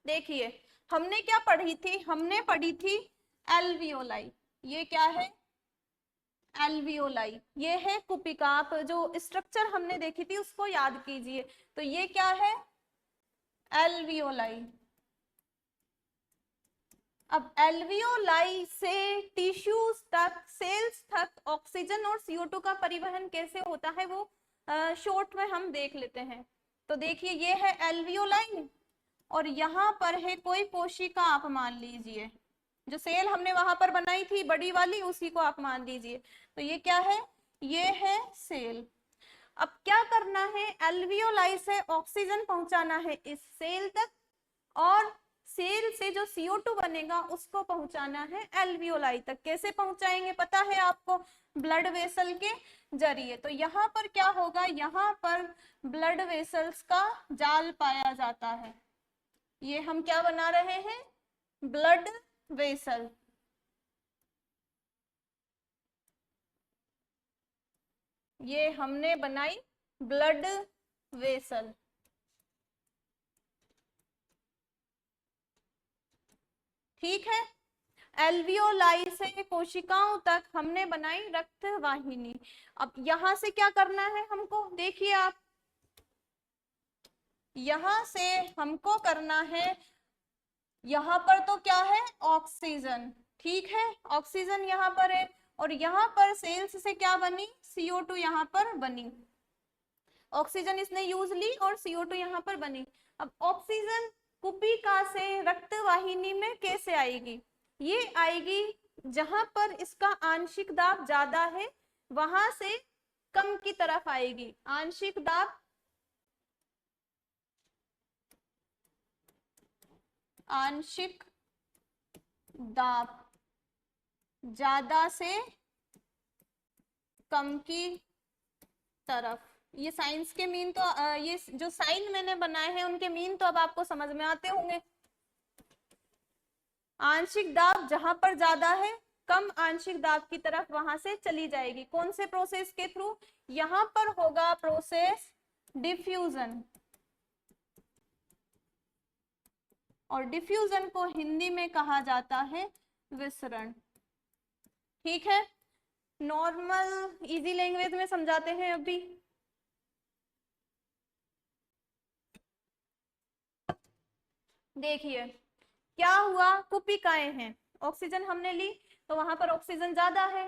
देखिए, हमने क्या पढ़ी थी? हमने पढ़ी थी एल्वियोलाई। ये क्या है? एल्वियोलाई। ये है कुपिका। आप जो स्ट्रक्चर हमने देखी थी उसको याद कीजिए। तो ये क्या है? एल्वियोलाई। अब एल्वियोलाई से टिश्यूज तक, सेल्स तक ऑक्सीजन और CO2 का परिवहन कैसे होता है वो शॉर्ट में हम देख लेते हैं। तो देखिए, ये है एल्वियोलाई और यहाँ पर है कोई कोशिका, आप मान लीजिए जो सेल हमने वहां पर बनाई थी बड़ी वाली, उसी को आप मान लीजिए। तो ये क्या है? ये है सेल। अब क्या करना है? एल्वियोलाई से ऑक्सीजन पहुंचाना है इस सेल तक, और सेल से जो CO2 बनेगा उसको पहुंचाना है एल्वियोलाई तक। कैसे पहुंचाएंगे पता है आपको? ब्लड वेसल के जरिए। तो यहाँ पर क्या होगा? यहाँ पर ब्लड वेसल्स का जाल पाया जाता है। ये हम क्या बना रहे हैं? Blood vessel. ये हमने बनाई ब्लड वेसल। ठीक है। एल्वियोलाई से कोशिकाओं तक हमने बनाई रक्त वाहिनी। अब यहां से क्या करना है हमको? देखिए आप, यहां से हमको करना है, यहाँ पर तो क्या है? ऑक्सीजन। ठीक है, ऑक्सीजन यहाँ पर है, और यहाँ पर सेल्स से क्या बनी? CO2 यहाँ पर बनी। ऑक्सीजन इसने यूज ली और CO2 यहाँ पर बनी। अब ऑक्सीजन कुपिका से रक्त वाहिनी में कैसे आएगी? ये आएगी जहां पर इसका आंशिक दाब ज्यादा है, वहां से कम की तरफ आएगी। आंशिक दाब, आंशिक दाब ज्यादा से कम की तरफ। ये साइंस के मीन तो ये जो साइन मैंने बनाए हैं उनके मीन तो अब आपको समझ में आते होंगे। आंशिक दाब जहां पर ज्यादा है, कम आंशिक दाब की तरफ वहां से चली जाएगी। कौन से प्रोसेस के थ्रू? यहां पर होगा प्रोसेस डिफ्यूजन, और डिफ्यूजन को हिंदी में कहा जाता है विसरण। ठीक है, नॉर्मल इजी लैंग्वेज में समझाते हैं अभी। देखिए क्या हुआ, कुपिकाएं हैं, ऑक्सीजन हमने ली तो वहां पर ऑक्सीजन ज्यादा है,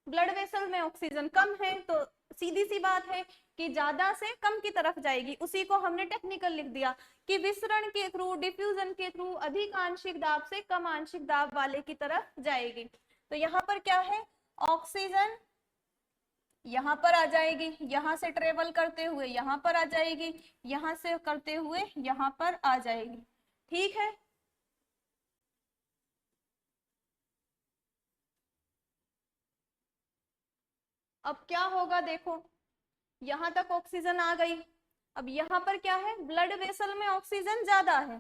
ब्लड वेसल में ऑक्सीजन कम है, तो सीधी सी बात है कि ज्यादा से कम की तरफ जाएगी। उसी को हमने टेक्निकल लिख दिया कि विसरण के थ्रू, डिफ्यूजन के थ्रू अधिक आंशिक दाब से कम आंशिक दाब वाले की तरफ जाएगी। तो यहाँ पर क्या है, ऑक्सीजन यहाँ पर आ जाएगी, यहाँ से ट्रेवल करते हुए यहाँ पर आ जाएगी, यहाँ से करते हुए यहाँ पर आ जाएगी। ठीक है, अब क्या होगा देखो, यहां तक ऑक्सीजन आ गई। अब यहाँ पर क्या है, ब्लड वेसल में ऑक्सीजन ज्यादा है,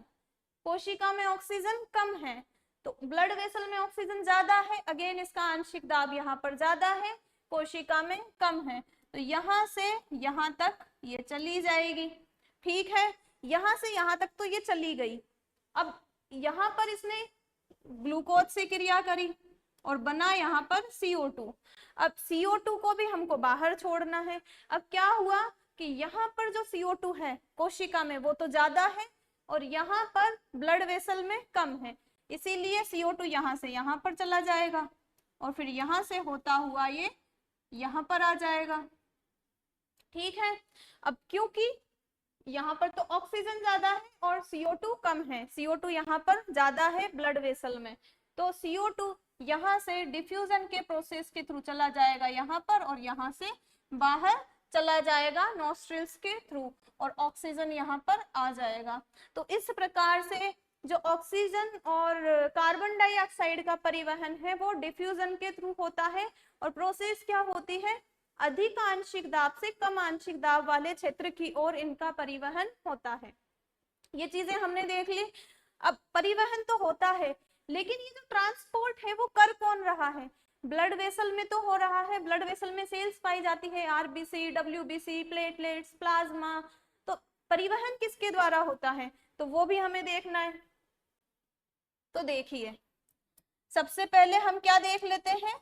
कोशिका में ऑक्सीजन कम है। तो ब्लड वेसल में ऑक्सीजन ज्यादा है, अगेन इसका आंशिक दाब यहाँ पर ज्यादा है, कोशिका में कम है, तो यहाँ से यहाँ तक ये चली जाएगी। ठीक है, यहाँ से यहाँ तक तो ये चली गई। अब यहाँ पर इसने ग्लूकोज से क्रिया करी और बना यहाँ पर CO2। अब CO2 को भी हमको बाहर छोड़ना है। अब क्या हुआ कि यहाँ पर जो CO2 है कोशिका में वो तो ज्यादा है और यहाँ पर ब्लड वेसल में कम है, इसीलिए CO2 यहाँ से यहाँ पर चला जाएगा और फिर यहाँ से होता हुआ ये यहाँ पर आ जाएगा। ठीक है, अब क्योंकि यहाँ पर तो ऑक्सीजन ज्यादा है और CO2 कम है, CO2 यहाँ पर ज्यादा है ब्लड वेसल में, तो CO2 यहाँ से डिफ्यूजन के प्रोसेस के थ्रू चला जाएगा यहाँ पर और यहाँ से बाहर चला जाएगा नॉस्ट्रिल्स के थ्रू और ऑक्सीजन यहाँ पर आ जाएगा। तो इस प्रकार से जो ऑक्सीजन और कार्बन डाइऑक्साइड का परिवहन है वो डिफ्यूजन के थ्रू होता है और प्रोसेस क्या होती है, अधिक आंशिक दाब से कम आंशिक दाब वाले क्षेत्र की ओर इनका परिवहन होता है। ये चीजें हमने देख ली। अब परिवहन तो होता है, लेकिन ये जो ट्रांसपोर्ट है वो कर कौन रहा है, ब्लड वेसल में तो हो रहा है, ब्लड वेसल में सेल्स पाई जाती है, RBC, WBC, प्लेटलेट्स, प्लाज्मा, तो परिवहन किसके द्वारा होता है, तो वो भी हमें देखना है। तो देखिए सबसे पहले हम क्या देख लेते हैं,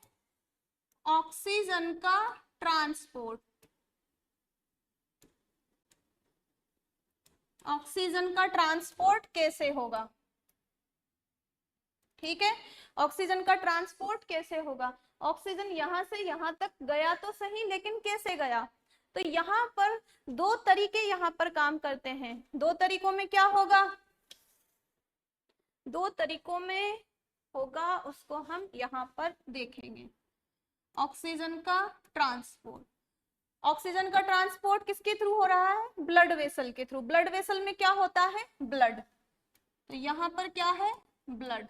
ऑक्सीजन का ट्रांसपोर्ट। ऑक्सीजन का ट्रांसपोर्ट कैसे होगा, ठीक है, ऑक्सीजन का ट्रांसपोर्ट कैसे होगा, ऑक्सीजन यहां से यहां तक गया तो सही, लेकिन कैसे गया, तो यहाँ पर दो तरीके यहाँ पर काम करते हैं। दो तरीकों में क्या होगा, दो तरीकों में होगा, उसको हम यहाँ पर देखेंगे। ऑक्सीजन का ट्रांसपोर्ट, ऑक्सीजन का ट्रांसपोर्ट किसके थ्रू हो रहा है, ब्लड वेसल के थ्रू। ब्लड वेसल में क्या होता है, ब्लड, तो यहाँ पर क्या है, ब्लड।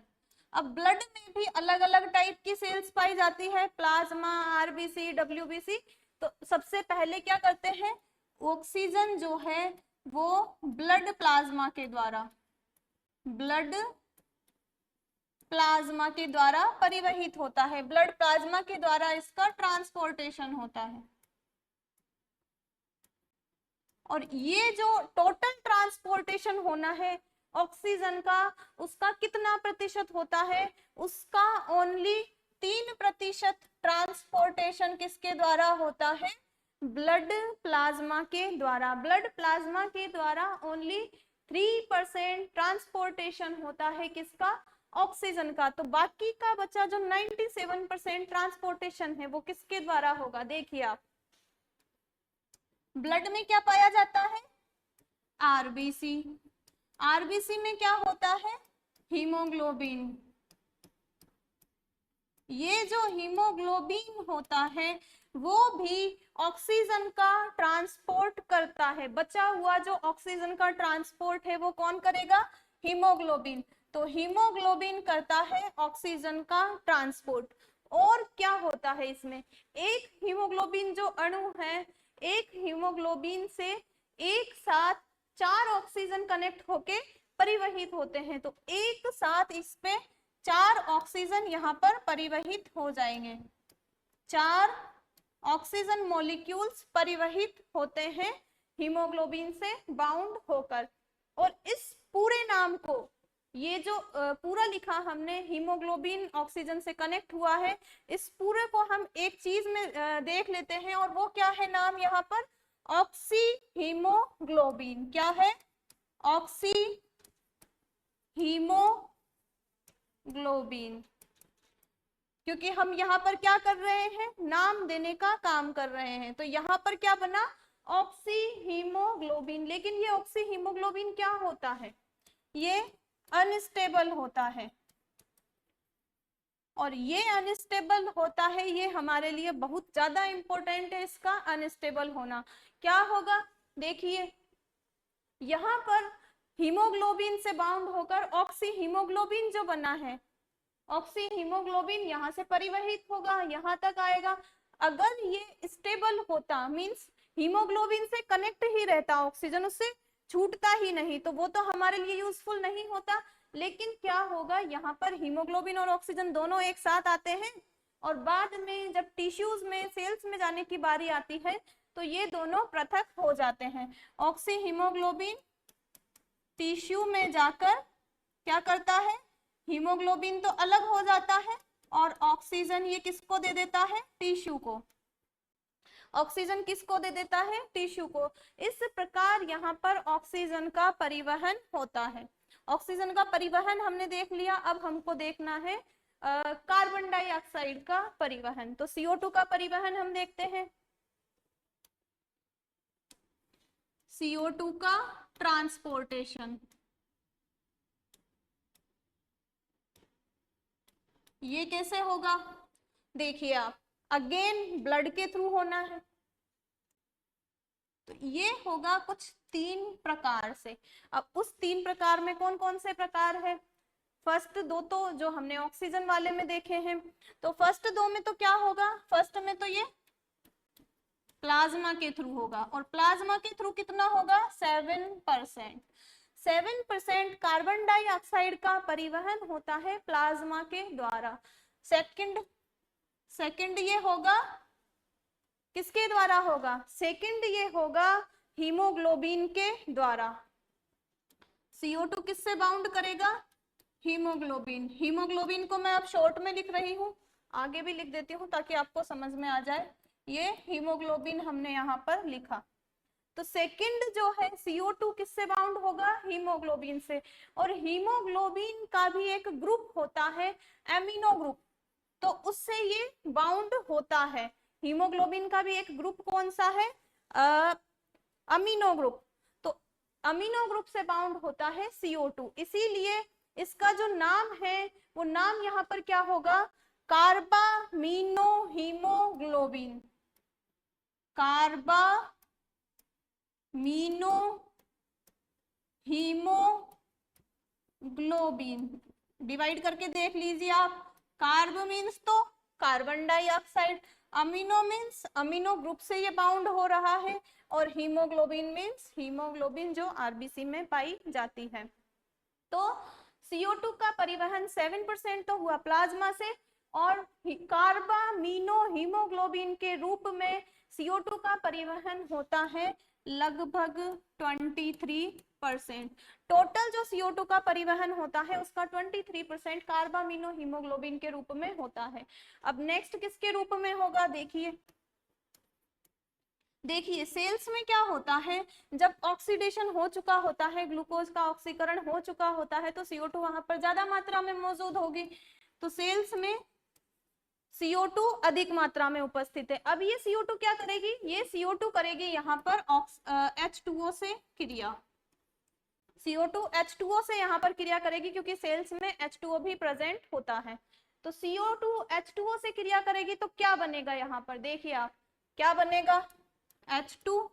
अब ब्लड में भी अलग अलग टाइप की सेल्स पाई जाती है, प्लाज्मा, RBC, WBC। तो सबसे पहले क्या करते हैं, ऑक्सीजन जो है वो ब्लड प्लाज्मा के द्वारा, ब्लड प्लाज्मा के द्वारा परिवहित होता है, ब्लड प्लाज्मा के द्वारा इसका ट्रांसपोर्टेशन होता है। और ये जो टोटल ट्रांसपोर्टेशन होना है ऑक्सीजन का, उसका कितना प्रतिशत होता है, उसका ओनली 3% ट्रांसपोर्टेशन किसके द्वारा होता है, ब्लड प्लाज्मा के द्वारा। ब्लड प्लाज्मा के द्वारा ओनली 3% ट्रांसपोर्टेशन होता है किसका, ऑक्सीजन का। तो बाकी का बचा जो 97% ट्रांसपोर्टेशन है वो किसके द्वारा होगा, देखिए आप, ब्लड में क्या पाया जाता है, RBC, RBC में क्या होता है, हीमोग्लोबिन। ये जो हीमोग्लोबिन होता है वो भी ऑक्सीजन का ट्रांसपोर्ट करता है। बचा हुआ जो ऑक्सीजन का ट्रांसपोर्ट है वो कौन करेगा, हीमोग्लोबिन। तो हीमोग्लोबिन करता है ऑक्सीजन का ट्रांसपोर्ट। और क्या होता है इसमें, एक हीमोग्लोबिन जो अणु है, एक हीमोग्लोबिन से एक साथ 4 ऑक्सीजन कनेक्ट होके परिवहित होते हैं, तो एक साथ इस पे 4 ऑक्सीजन यहाँ पर परिवहित हो जाएंगे, 4 ऑक्सीजन मॉलिक्यूल्स परिवहित होते हैं हीमोग्लोबिन से बाउंड होकर। और इस पूरे नाम को, ये जो पूरा लिखा हमने हीमोग्लोबिन ऑक्सीजन से कनेक्ट हुआ है, इस पूरे को हम एक चीज में देख लेते हैं, और वो क्या है नाम यहाँ पर, ऑक्सी हीमोग्लोबिन। क्या है? Oxy haemoglobin. क्योंकि हम यहाँ पर क्या कर रहे हैं, नाम देने का काम कर रहे हैं, तो यहाँ पर क्या बना, ऑक्सी हीमोग्लोबिन। लेकिन ये ऑक्सी हीमोग्लोबिन क्या होता है, ये अनस्टेबल होता है, और ये अनस्टेबल होता है, ये हमारे लिए बहुत ज्यादा इंपॉर्टेंट है इसका अनस्टेबल होना। क्या होगा, देखिए यहाँ पर हीमोग्लोबिन से बाउंड होकर ऑक्सी हीमोग्लोबिन जो बना है, ऑक्सी हीमोग्लोबिन यहाँ से परिवहित होगा, यहाँ तक आएगा। अगर ये स्टेबल होता, मींस हीमोग्लोबिन से कनेक्ट ही रहता, ऑक्सीजन उससे छूटता ही नहीं, तो वो तो हमारे लिए यूजफुल नहीं होता। लेकिन क्या होगा, यहाँ पर हीमोग्लोबिन और ऑक्सीजन दोनों एक साथ आते हैं, और बाद में जब टिश्यूज में, सेल्स में जाने की बारी आती है, तो ये दोनों पृथक हो जाते हैं। ऑक्सी हीमोग्लोबिन टिश्यू में जाकर क्या करता है, हीमोग्लोबिन तो अलग हो जाता है, और ऑक्सीजन ये किसको दे देता है, टिश्यू को। ऑक्सीजन किसको दे देता है, टिश्यू को। इस प्रकार यहाँ पर ऑक्सीजन का परिवहन होता है। ऑक्सीजन का परिवहन हमने देख लिया, अब हमको देखना है कार्बन डाइऑक्साइड का परिवहन। तो CO2 का परिवहन हम देखते हैं, CO2 का ट्रांसपोर्टेशन। ये कैसे होगा, देखिए आप, अगेन ब्लड के थ्रू होना है, तो ये होगा कुछ 3 प्रकार से। अब उस 3 प्रकार में कौन कौन से प्रकार है, फर्स्ट 2 तो जो हमने ऑक्सीजन वाले में देखे हैं, तो फर्स्ट 2 में तो क्या होगा, फर्स्ट में तो ये प्लाज्मा के थ्रू होगा, और प्लाज्मा के थ्रू कितना होगा, 7%। 7% कार्बन डाइऑक्साइड का परिवहन होता है प्लाज्मा के द्वारा। सेकंड ये होगा, किसके द्वारा होगा, सेकंड ये होगा हीमोग्लोबिन के द्वारा। CO2 किससे बाउंड करेगा, हीमोग्लोबिन। हीमोग्लोबिन को मैं अब शॉर्ट में लिख रही हूँ, आगे भी लिख देती हूँ ताकि आपको समझ में आ जाए। ये हीमोग्लोबिन हमने यहाँ पर लिखा। तो सेकंड जो है CO2 किससे बाउंड होगा, हीमोग्लोबिन से। और हीमोग्लोबिन का भी एक ग्रुप होता है, एमिनो ग्रुप, तो उससे ये बाउंड होता है। हीमोग्लोबिन का भी एक ग्रुप कौन सा है, अमीनो ग्रुप। तो अमीनो ग्रुप से बाउंड होता है CO2, इसीलिए इसका जो नाम है वो नाम यहाँ पर क्या होगा, कार्बामीनो हीमोग्लोबिन। कार्बामीनो हीमोग्लोबिन डिवाइड करके देख लीजिए आप। कार्ब मीन्स तो carbon dioxide, amino means amino group से ये बाउंड हो रहा है, और हीमोग्लोबिन मीन्स हीमोग्लोबिन जो आरबीसी में पाई जाती है। तो CO2 का परिवहन 7% तो हुआ प्लाज्मा से, और कार्बामीनो हीमोग्लोबिन के रूप में CO2 का परिवहन होता है लगभग 23%। टोटल जो CO2 का परिवहन होता है उसका 23% कार्बामीनो हीमोग्लोबिन के रूप में होता है। अब नेक्स्ट किसके रूप में होगा, देखिए सेल्स में क्या होता है, जब ऑक्सीडेशन हो चुका होता है, ग्लूकोज का ऑक्सीकरण हो चुका होता है, तो CO2 वहां पर ज्यादा मात्रा में मौजूद होगी, तो सेल्स में CO2 अधिक मात्रा में उपस्थित है। अब ये CO2 क्या करेगी, ये CO2 करेगी यहाँ पर H2O से क्रिया। CO2 H2O से यहाँ पर क्रिया करेगी, क्योंकि सेल्स में H2O भी प्रेजेंट होता है। तो CO2 H2O से क्रिया करेगी तो क्या बनेगा, यहाँ पर देखिए आप, क्या बनेगा, H2CO,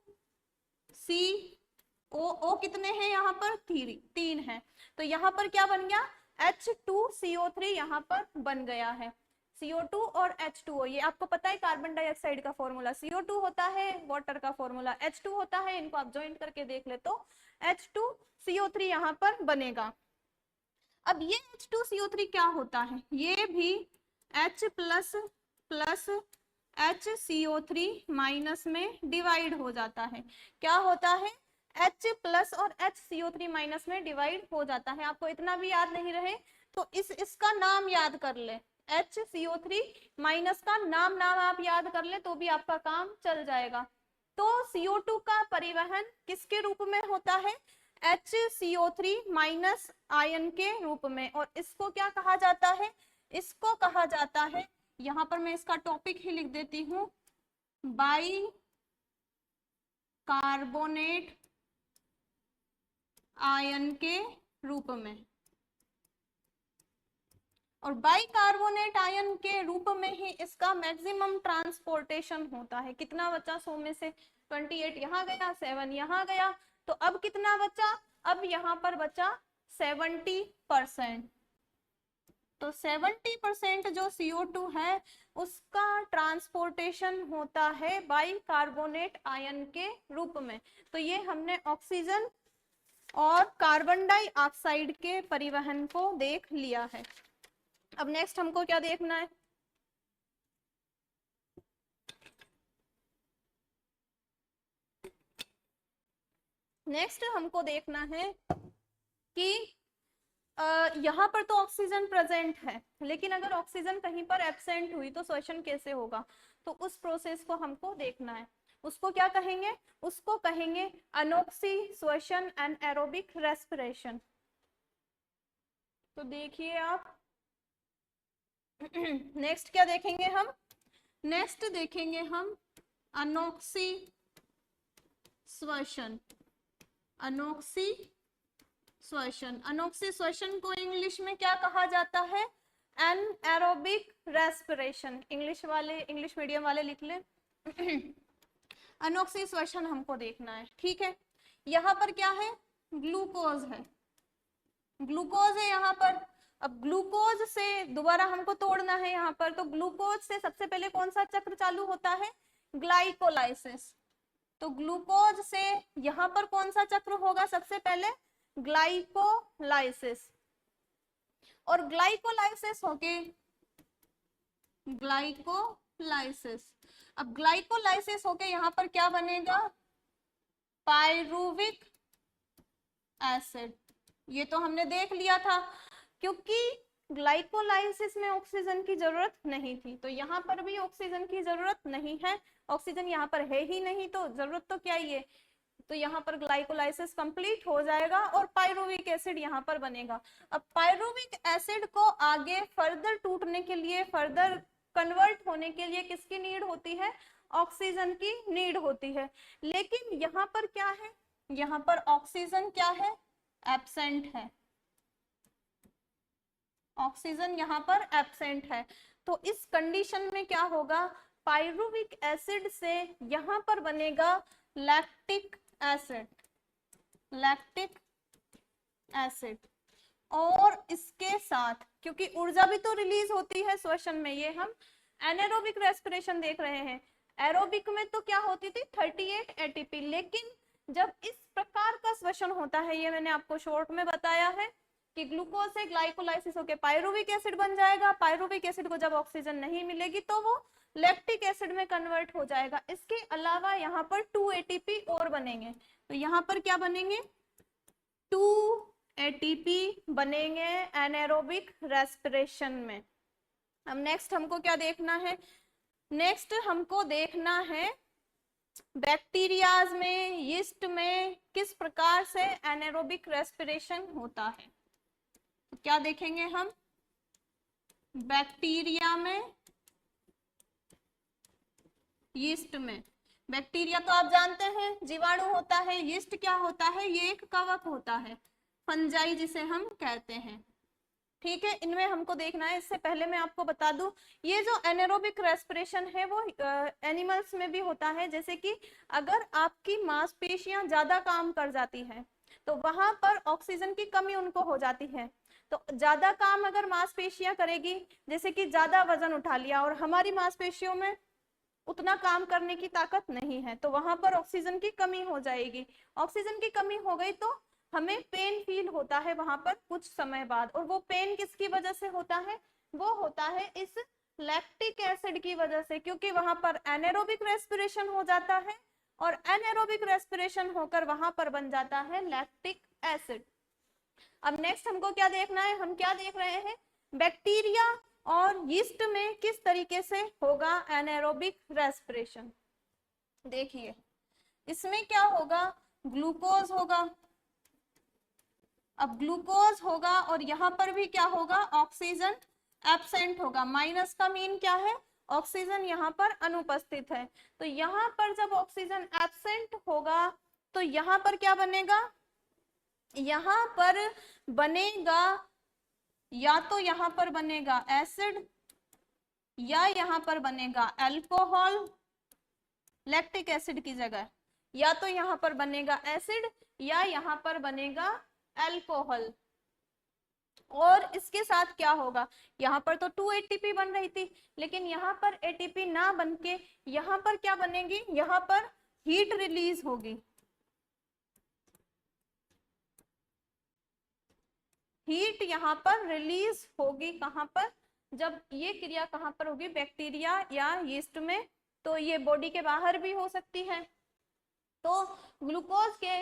कितने हैं यहाँ पर, 3 है, तो यहाँ पर क्या बन गया, H2CO3 यहाँ पर बन गया है। CO2 और H2O, ये आपको पता है कार्बन डाइऑक्साइड का फॉर्मूला CO2 होता है, वाटर का फॉर्मूला H2 होता है, इनको आप ज्वाइन करके देख ले तो H2CO3 यहाँ पर बनेगा। अब ये H2CO3 क्या होता है, ये भी H plus plus HCO3 minus में डिवाइड हो जाता है। क्या होता है, H प्लस और HCO3 माइनस में डिवाइड हो जाता है। आपको इतना भी याद नहीं रहे तो इसका नाम याद कर ले, HCO3 माइनस का नाम आप याद कर ले तो भी आपका काम चल जाएगा। तो CO2 का परिवहन किसके रूप में होता है, HCO3 माइनस आयन के रूप में। और इसको क्या कहा जाता है, इसको कहा जाता है, यहां पर मैं इसका टॉपिक ही लिख देती हूं, बाई कार्बोनेट आयन के रूप में। और बाइकार्बोनेट आयन के रूप में ही इसका मैक्सिमम ट्रांसपोर्टेशन होता है। कितना बचा, 100 में से 28 यहाँ गया, 7 यहाँ गया, तो अब कितना बचा, अब यहाँ पर बचा 70%। तो 70% जो CO2 है उसका ट्रांसपोर्टेशन होता है बाइकार्बोनेट आयन के रूप में। तो ये हमने ऑक्सीजन और कार्बन डाइऑक्साइड के परिवहन को देख लिया है। अब नेक्स्ट हमको क्या देखना है, नेक्स्ट हमको देखना है कि यहाँ पर तो ऑक्सीजन प्रेजेंट है, लेकिन अगर ऑक्सीजन कहीं पर एब्सेंट हुई तो श्वसन कैसे होगा, तो उस प्रोसेस को हमको देखना है। उसको क्या कहेंगे, उसको कहेंगे अनोक्सी श्वसन एंड एरोबिक रेस्पिरेशन। तो देखिए आप नेक्स्ट क्या देखेंगे हम, नेक्स्ट देखेंगे हम अनोक्सी श्वसन। अनोक्सी श्वसन, अनोक्सी श्वसन को इंग्लिश में क्या कहा जाता है, एनएरोबिक रेस्पिरेशन। इंग्लिश वाले, इंग्लिश मीडियम वाले लिख ले अनोक्सी श्वसन हमको देखना है, ठीक है। यहाँ पर क्या है, ग्लूकोज है, ग्लूकोज है यहाँ पर। अब ग्लूकोज से दोबारा हमको तोड़ना है यहाँ पर, तो ग्लूकोज से सबसे पहले कौन सा चक्र चालू होता है, ग्लाइकोलाइसिस। तो ग्लूकोज से यहाँ पर कौन सा चक्र होगा, सबसे पहले ग्लाइकोलाइसिस। और ग्लाइकोलाइसिस होके ग्लाइकोलाइसिस, अब ग्लाइकोलाइसिस होके यहाँ पर क्या बनेगा, पायरुविक एसिड। ये तो हमने देख लिया था, क्योंकि ग्लाइकोलाइसिस में ऑक्सीजन की जरूरत नहीं थी, तो यहाँ पर भी ऑक्सीजन की जरूरत नहीं है, ऑक्सीजन यहाँ पर है ही नहीं, तो जरूरत तो क्या ही है। तो यहाँ पर ग्लाइकोलाइसिस कंप्लीट हो जाएगा और पायरुविक एसिड यहाँ पर बनेगा। अब पायरुविक एसिड को आगे फर्दर टूटने के लिए, फर्दर कन्वर्ट होने के लिए किसकी नीड होती है, ऑक्सीजन की नीड होती है। लेकिन यहाँ पर क्या है, यहाँ पर ऑक्सीजन क्या है, एब्सेंट है, ऑक्सीजन यहाँ पर एब्सेंट है। तो इस कंडीशन में क्या होगा, पायरुविक एसिड से यहाँ पर बनेगा लैक्टिक एसिड, लैक्टिक एसिड। और इसके साथ क्योंकि ऊर्जा भी तो रिलीज होती है श्वसन में, ये हम एनारोबिक रेस्पिरेशन देख रहे हैं। एरोबिक में तो क्या होती थी 38 एटीपी, लेकिन जब इस प्रकार का श्वसन होता है, ये मैंने आपको शॉर्ट में बताया है कि ग्लूकोज से ग्लाइकोलाइसिस होकर पायरुविक एसिड बन जाएगा। पायरुविक एसिड को जब ऑक्सीजन नहीं मिलेगी तो वो लैक्टिक एसिड में कन्वर्ट हो जाएगा। इसके अलावा यहाँ पर 2 एटीपी और बनेंगे, तो यहाँ पर क्या बनेंगे, 2 एटीपी बनेंगे एनारोबिक रेस्पिरेशन में। अब नेक्स्ट हमको क्या देखना है, नेक्स्ट हमको देखना है बैक्टीरियाज में, यीस्ट में किस प्रकार से एनारोबिक रेस्पिरेशन होता है। तो क्या देखेंगे हम, बैक्टीरिया में, यीस्ट में। बैक्टीरिया तो आप जानते हैं जीवाणु होता है, यीस्ट क्या होता है, ये एक कवक होता है, फंजाई जिसे हम कहते हैं, ठीक है। इनमें हमको देखना है। इससे पहले मैं आपको बता दूं, ये जो एनारोबिक रेस्पिरेशन है वो एनिमल्स में भी होता है। जैसे कि अगर आपकी मांसपेशियां ज्यादा काम कर जाती है तो वहां पर ऑक्सीजन की कमी उनको हो जाती है। तो ज्यादा काम अगर मांसपेशियां करेगी, जैसे कि ज्यादा वजन उठा लिया और हमारी मांसपेशियों में उतना काम करने की ताकत नहीं है, तो वहां पर ऑक्सीजन की कमी हो जाएगी। ऑक्सीजन की कमी हो गई तो हमें पेन फील होता है वहां पर कुछ समय बाद, और वो पेन किसकी वजह से होता है, वो होता है इस लैक्टिक एसिड की वजह से, क्योंकि वहां पर एनारोबिक रेस्पिरेशन हो जाता है और एनारोबिक रेस्पिरेशन होकर वहां पर बन जाता है लैक्टिक एसिड। अब नेक्स्ट हमको क्या देखना है, हम क्या देख रहे हैं, बैक्टीरिया और यीस्ट में किस तरीके से होगा एनारोबिक रेस्पिरेशन। देखिए इसमें क्या होगा, ग्लूकोज होगा, अब ग्लूकोज होगा और यहाँ पर भी क्या होगा, ऑक्सीजन एब्सेंट होगा। माइनस का मीन क्या है, ऑक्सीजन यहाँ पर अनुपस्थित है। तो यहाँ पर जब ऑक्सीजन एब्सेंट होगा तो यहाँ पर क्या बनेगा, यहाँ पर बनेगा या तो यहाँ पर बनेगा एसिड या यहाँ पर बनेगा अल्कोहल लैक्टिक एसिड की जगह, या तो यहाँ पर बनेगा एसिड या यहाँ पर बनेगा अल्कोहल। और इसके साथ क्या होगा, यहाँ पर तो 2 ATP बन रही थी, लेकिन यहाँ पर ATP ना बनके यहाँ पर क्या बनेगी, यहाँ पर हीट रिलीज होगी। हीट यहाँ पर रिलीज होगी, कहाँ पर, जब ये क्रिया कहाँ पर होगी, बैक्टीरिया या यीस्ट में, तो ये बॉडी के बाहर भी हो सकती है। तो ग्लूकोज के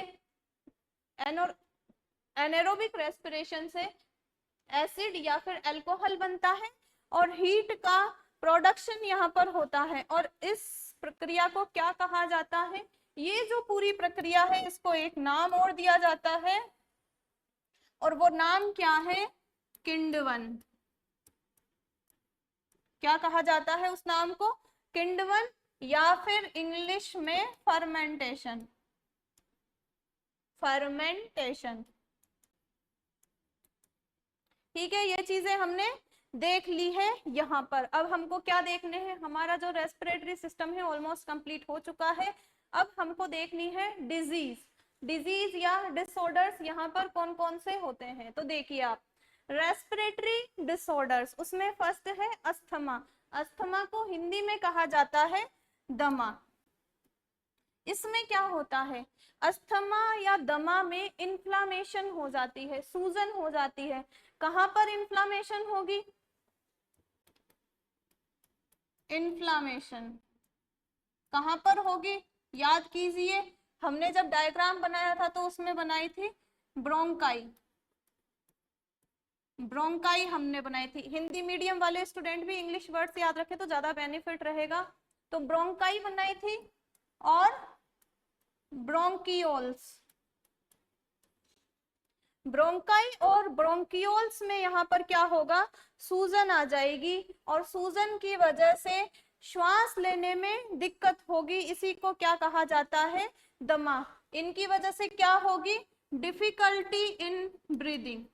एनारोबिक रेस्पिरेशन से एसिड या फिर अल्कोहल बनता है और हीट का प्रोडक्शन यहाँ पर होता है, और इस प्रक्रिया को क्या कहा जाता है, ये जो पूरी प्रक्रिया है इसको एक नाम और दिया जाता है, और वो नाम क्या है, किण्वन। क्या कहा जाता है उस नाम को, किण्वन, या फिर इंग्लिश में फर्मेंटेशन। फर्मेंटेशन, ठीक है, ये चीजें हमने देख ली है यहाँ पर। अब हमको क्या देखने हैं, हमारा जो रेस्पिरेटरी सिस्टम है ऑलमोस्ट कंप्लीट हो चुका है। अब हमको देखनी है डिजीज, डिजीज या डिसऑर्डर्स यहाँ पर कौन कौन से होते हैं। तो देखिए आप, रेस्पिरेटरी डिसऑर्डर्स, उसमें फर्स्ट है अस्थमा। अस्थमा को हिंदी में कहा जाता है दमा। इसमें क्या होता है, अस्थमा या दमा में इन्फ्लामेशन हो जाती है, सूजन हो जाती है। कहां पर इन्फ्लामेशन होगी, इन्फ्लामेशन कहां पर होगी, याद कीजिए, हमने जब डायग्राम बनाया था तो उसमें बनाई थी ब्रोंकाई, ब्रोंकाई हमने बनाई थी। हिंदी मीडियम वाले स्टूडेंट भी इंग्लिश वर्ड्स याद रखे तो ज्यादा बेनिफिट रहेगा। तो ब्रोंकाई बनाई थी और ब्रोंकियोल्स, ब्रोंकाई और ब्रोंकियोल्स में यहाँ पर क्या होगा, सूजन आ जाएगी और सूजन की वजह से श्वास लेने में दिक्कत होगी, इसी को क्या कहा जाता है, दमा। इनकी वजह से क्या होगी, difficulty in breathing,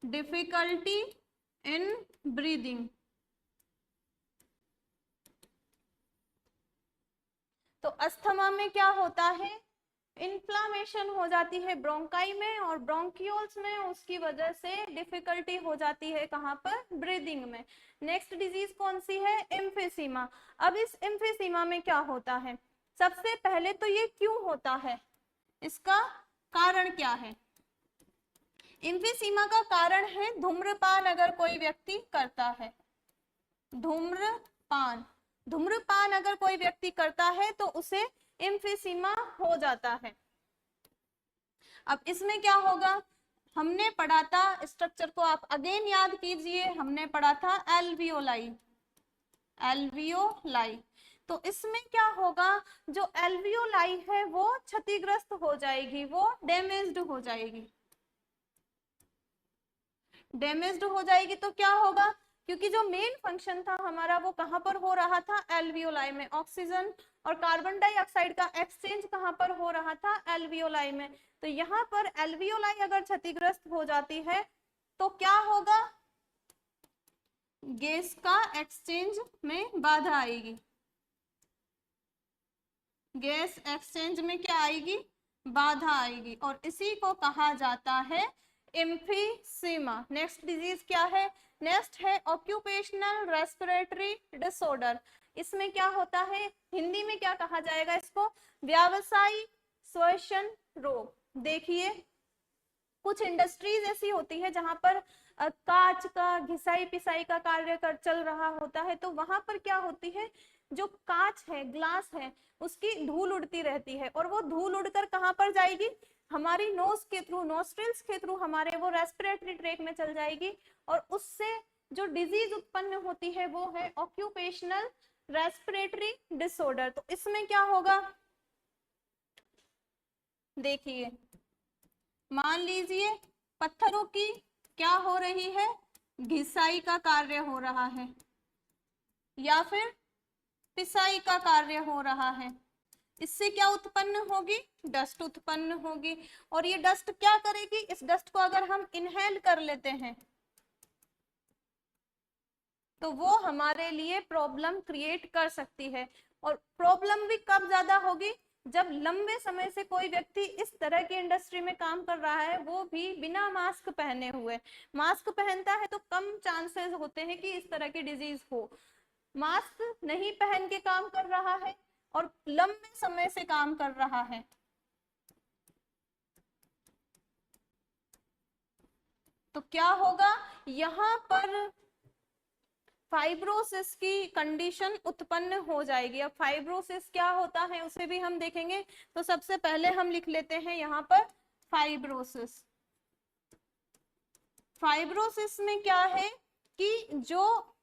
difficulty in breathing. तो अस्थमा में क्या होता है, इन्फ्लामेशन हो जाती है ब्रोंकाई में, और ब्रोंकियोल्स में उसकी वजह से डिफिकल्टी हो जाती है कहां पर, ब्रीदिंग में। नेक्स्ट डिजीज कौन सी है, एम्फीसीमा। अब इस एम्फीसीमा में क्या होता है, सबसे पहले तो ये क्यों होता है, इसका कारण क्या है। एम्फीसीमा का कारण है धूम्रपान अगर कोई व्यक्ति करता है, धूम्रपान, धूम्रपान अगर कोई व्यक्ति करता है तो उसे एम्फीसीमा हो जाता है। अब इसमें क्या होगा, हमने पढ़ा था, स्ट्रक्चर को आप अगेन याद कीजिए, हमने पढ़ा था एल्वियोलाई, एल्वियोलाई। तो इसमें क्या होगा, जो एल्वियोलाई है वो क्षतिग्रस्त हो जाएगी, वो डैमेज्ड हो जाएगी, डैमेज्ड हो जाएगी। तो क्या होगा, क्योंकि जो मेन फंक्शन था हमारा वो कहां पर हो रहा था, एल्वियोलाई में, ऑक्सीजन और कार्बन डाइऑक्साइड का एक्सचेंज कहां पर हो रहा था, एल्वियोलाई में। तो यहाँ पर एल्वियोलाई अगर क्षतिग्रस्त हो जाती है तो क्या होगा, गैस का एक्सचेंज में बाधा आएगी, गैस एक्सचेंज में क्या आएगी, बाधा आएगी, और इसी को कहा जाता है एम्फीसीमा। नेक्स्ट डिजीज क्या है, नेक्स्ट है ऑक्यूपेशनल रेस्पिरेटरी डिसऑर्डर। इसमें क्या होता है, हिंदी में क्या कहा जाएगा इसको, व्यावसायिक श्वसन रोग। देखिए कुछ इंडस्ट्रीज ऐसी होती है जहां पर कांच का घिसाई पिसाई का कार्य चल रहा होता है, तो वहां पर क्या होती है, जो कांच है, ग्लास है, उसकी धूल उड़ती रहती है और वो धूल उड़कर कहाँ पर जाएगी, हमारी नोज के थ्रू, नोस्ट्रिल्स के थ्रू हमारे वो रेस्पिरेटरी ट्रैक में चल जाएगी और उससे जो डिजीज उत्पन्न होती है वो है ऑक्यूपेशनल रेस्पिरेटरी डिसऑर्डर। तो इसमें क्या होगा, देखिए मान लीजिए पत्थरों की क्या हो रही है, घिसाई का कार्य हो रहा है या फिर पिसाई का कार्य हो रहा है, इससे क्या उत्पन्न होगी, डस्ट उत्पन्न होगी। और ये डस्ट क्या करेगी, इस डस्ट को अगर हम इनहेल कर लेते हैं तो वो हमारे लिए प्रॉब्लम क्रिएट कर सकती है। और प्रॉब्लम भी कब ज्यादा होगी, जब लंबे समय से कोई व्यक्ति इस तरह की इंडस्ट्री में काम कर रहा है, वो भी बिना मास्क पहने हुए। मास्क पहनता है तो कम चांसेस होते हैं कि इस तरह की डिजीज हो। मास्क नहीं पहन के काम कर रहा है और लंबे समय से काम कर रहा है, तो क्या होगा, यहाँ पर फाइब्रोसिस की कंडीशन उत्पन्न हो जाएगी। अब फाइब्रोसिस क्या होता है उसे भी हम देखेंगे, तो सबसे पहले हम लिख लेते हैं यहाँ पर फाइब्रोसिस। फाइब्रोसिस में क्या है कि जो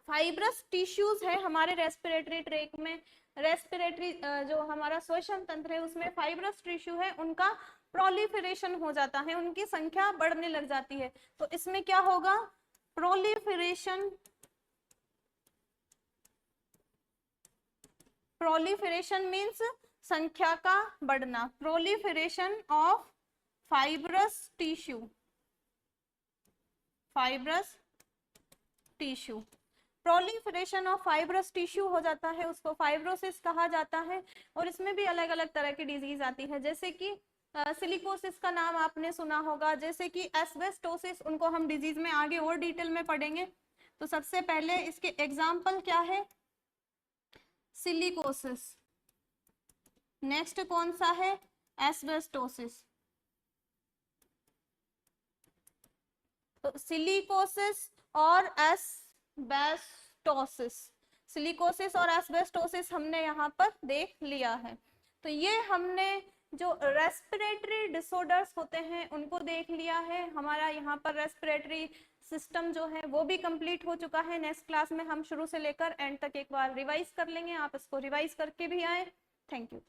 फाइब्रस टिश्यूज है हमारे रेस्पिरेटरी ट्रैक में, रेस्पिरेटरी जो हमारा श्वसन तंत्र है उसमें फाइब्रस टिश्यू है, उनका प्रोलिफरेशन हो जाता है, उनकी संख्या बढ़ने लग जाती है। तो इसमें क्या होगा, प्रोलिफरेशन, प्रोलिफरेशन मीन्स संख्या का बढ़ना, proliferation of fibrous tissue, fibrous tissue, proliferation of fibrous tissue हो जाता है, उसको फाइब्रोसिस कहा जाता है। और इसमें भी अलग अलग तरह की डिजीज आती है, जैसे कि सिलिकोसिस का नाम आपने सुना होगा, जैसे कि एस्बेस्टोसिस, उनको हम डिजीज में आगे और डिटेल में पढ़ेंगे। तो सबसे पहले इसके एग्जाम्पल क्या है, सिलिकोसिस, नेक्स्ट कौन सा है, एस्बेस्टोसिस। तो सिलिकोसिस और एस्बेस्टोसिस, सिलिकोसिस और एस्बेस्टोसिस हमने यहाँ पर देख लिया है। तो ये हमने जो रेस्पिरेटरी डिसऑर्डर्स होते हैं उनको देख लिया है। हमारा यहाँ पर रेस्पिरेटरी सिस्टम जो है वो भी कंप्लीट हो चुका है। नेक्स्ट क्लास में हम शुरू से लेकर एंड तक एक बार रिवाइज कर लेंगे, आप इसको रिवाइज करके भी आए। Thank you.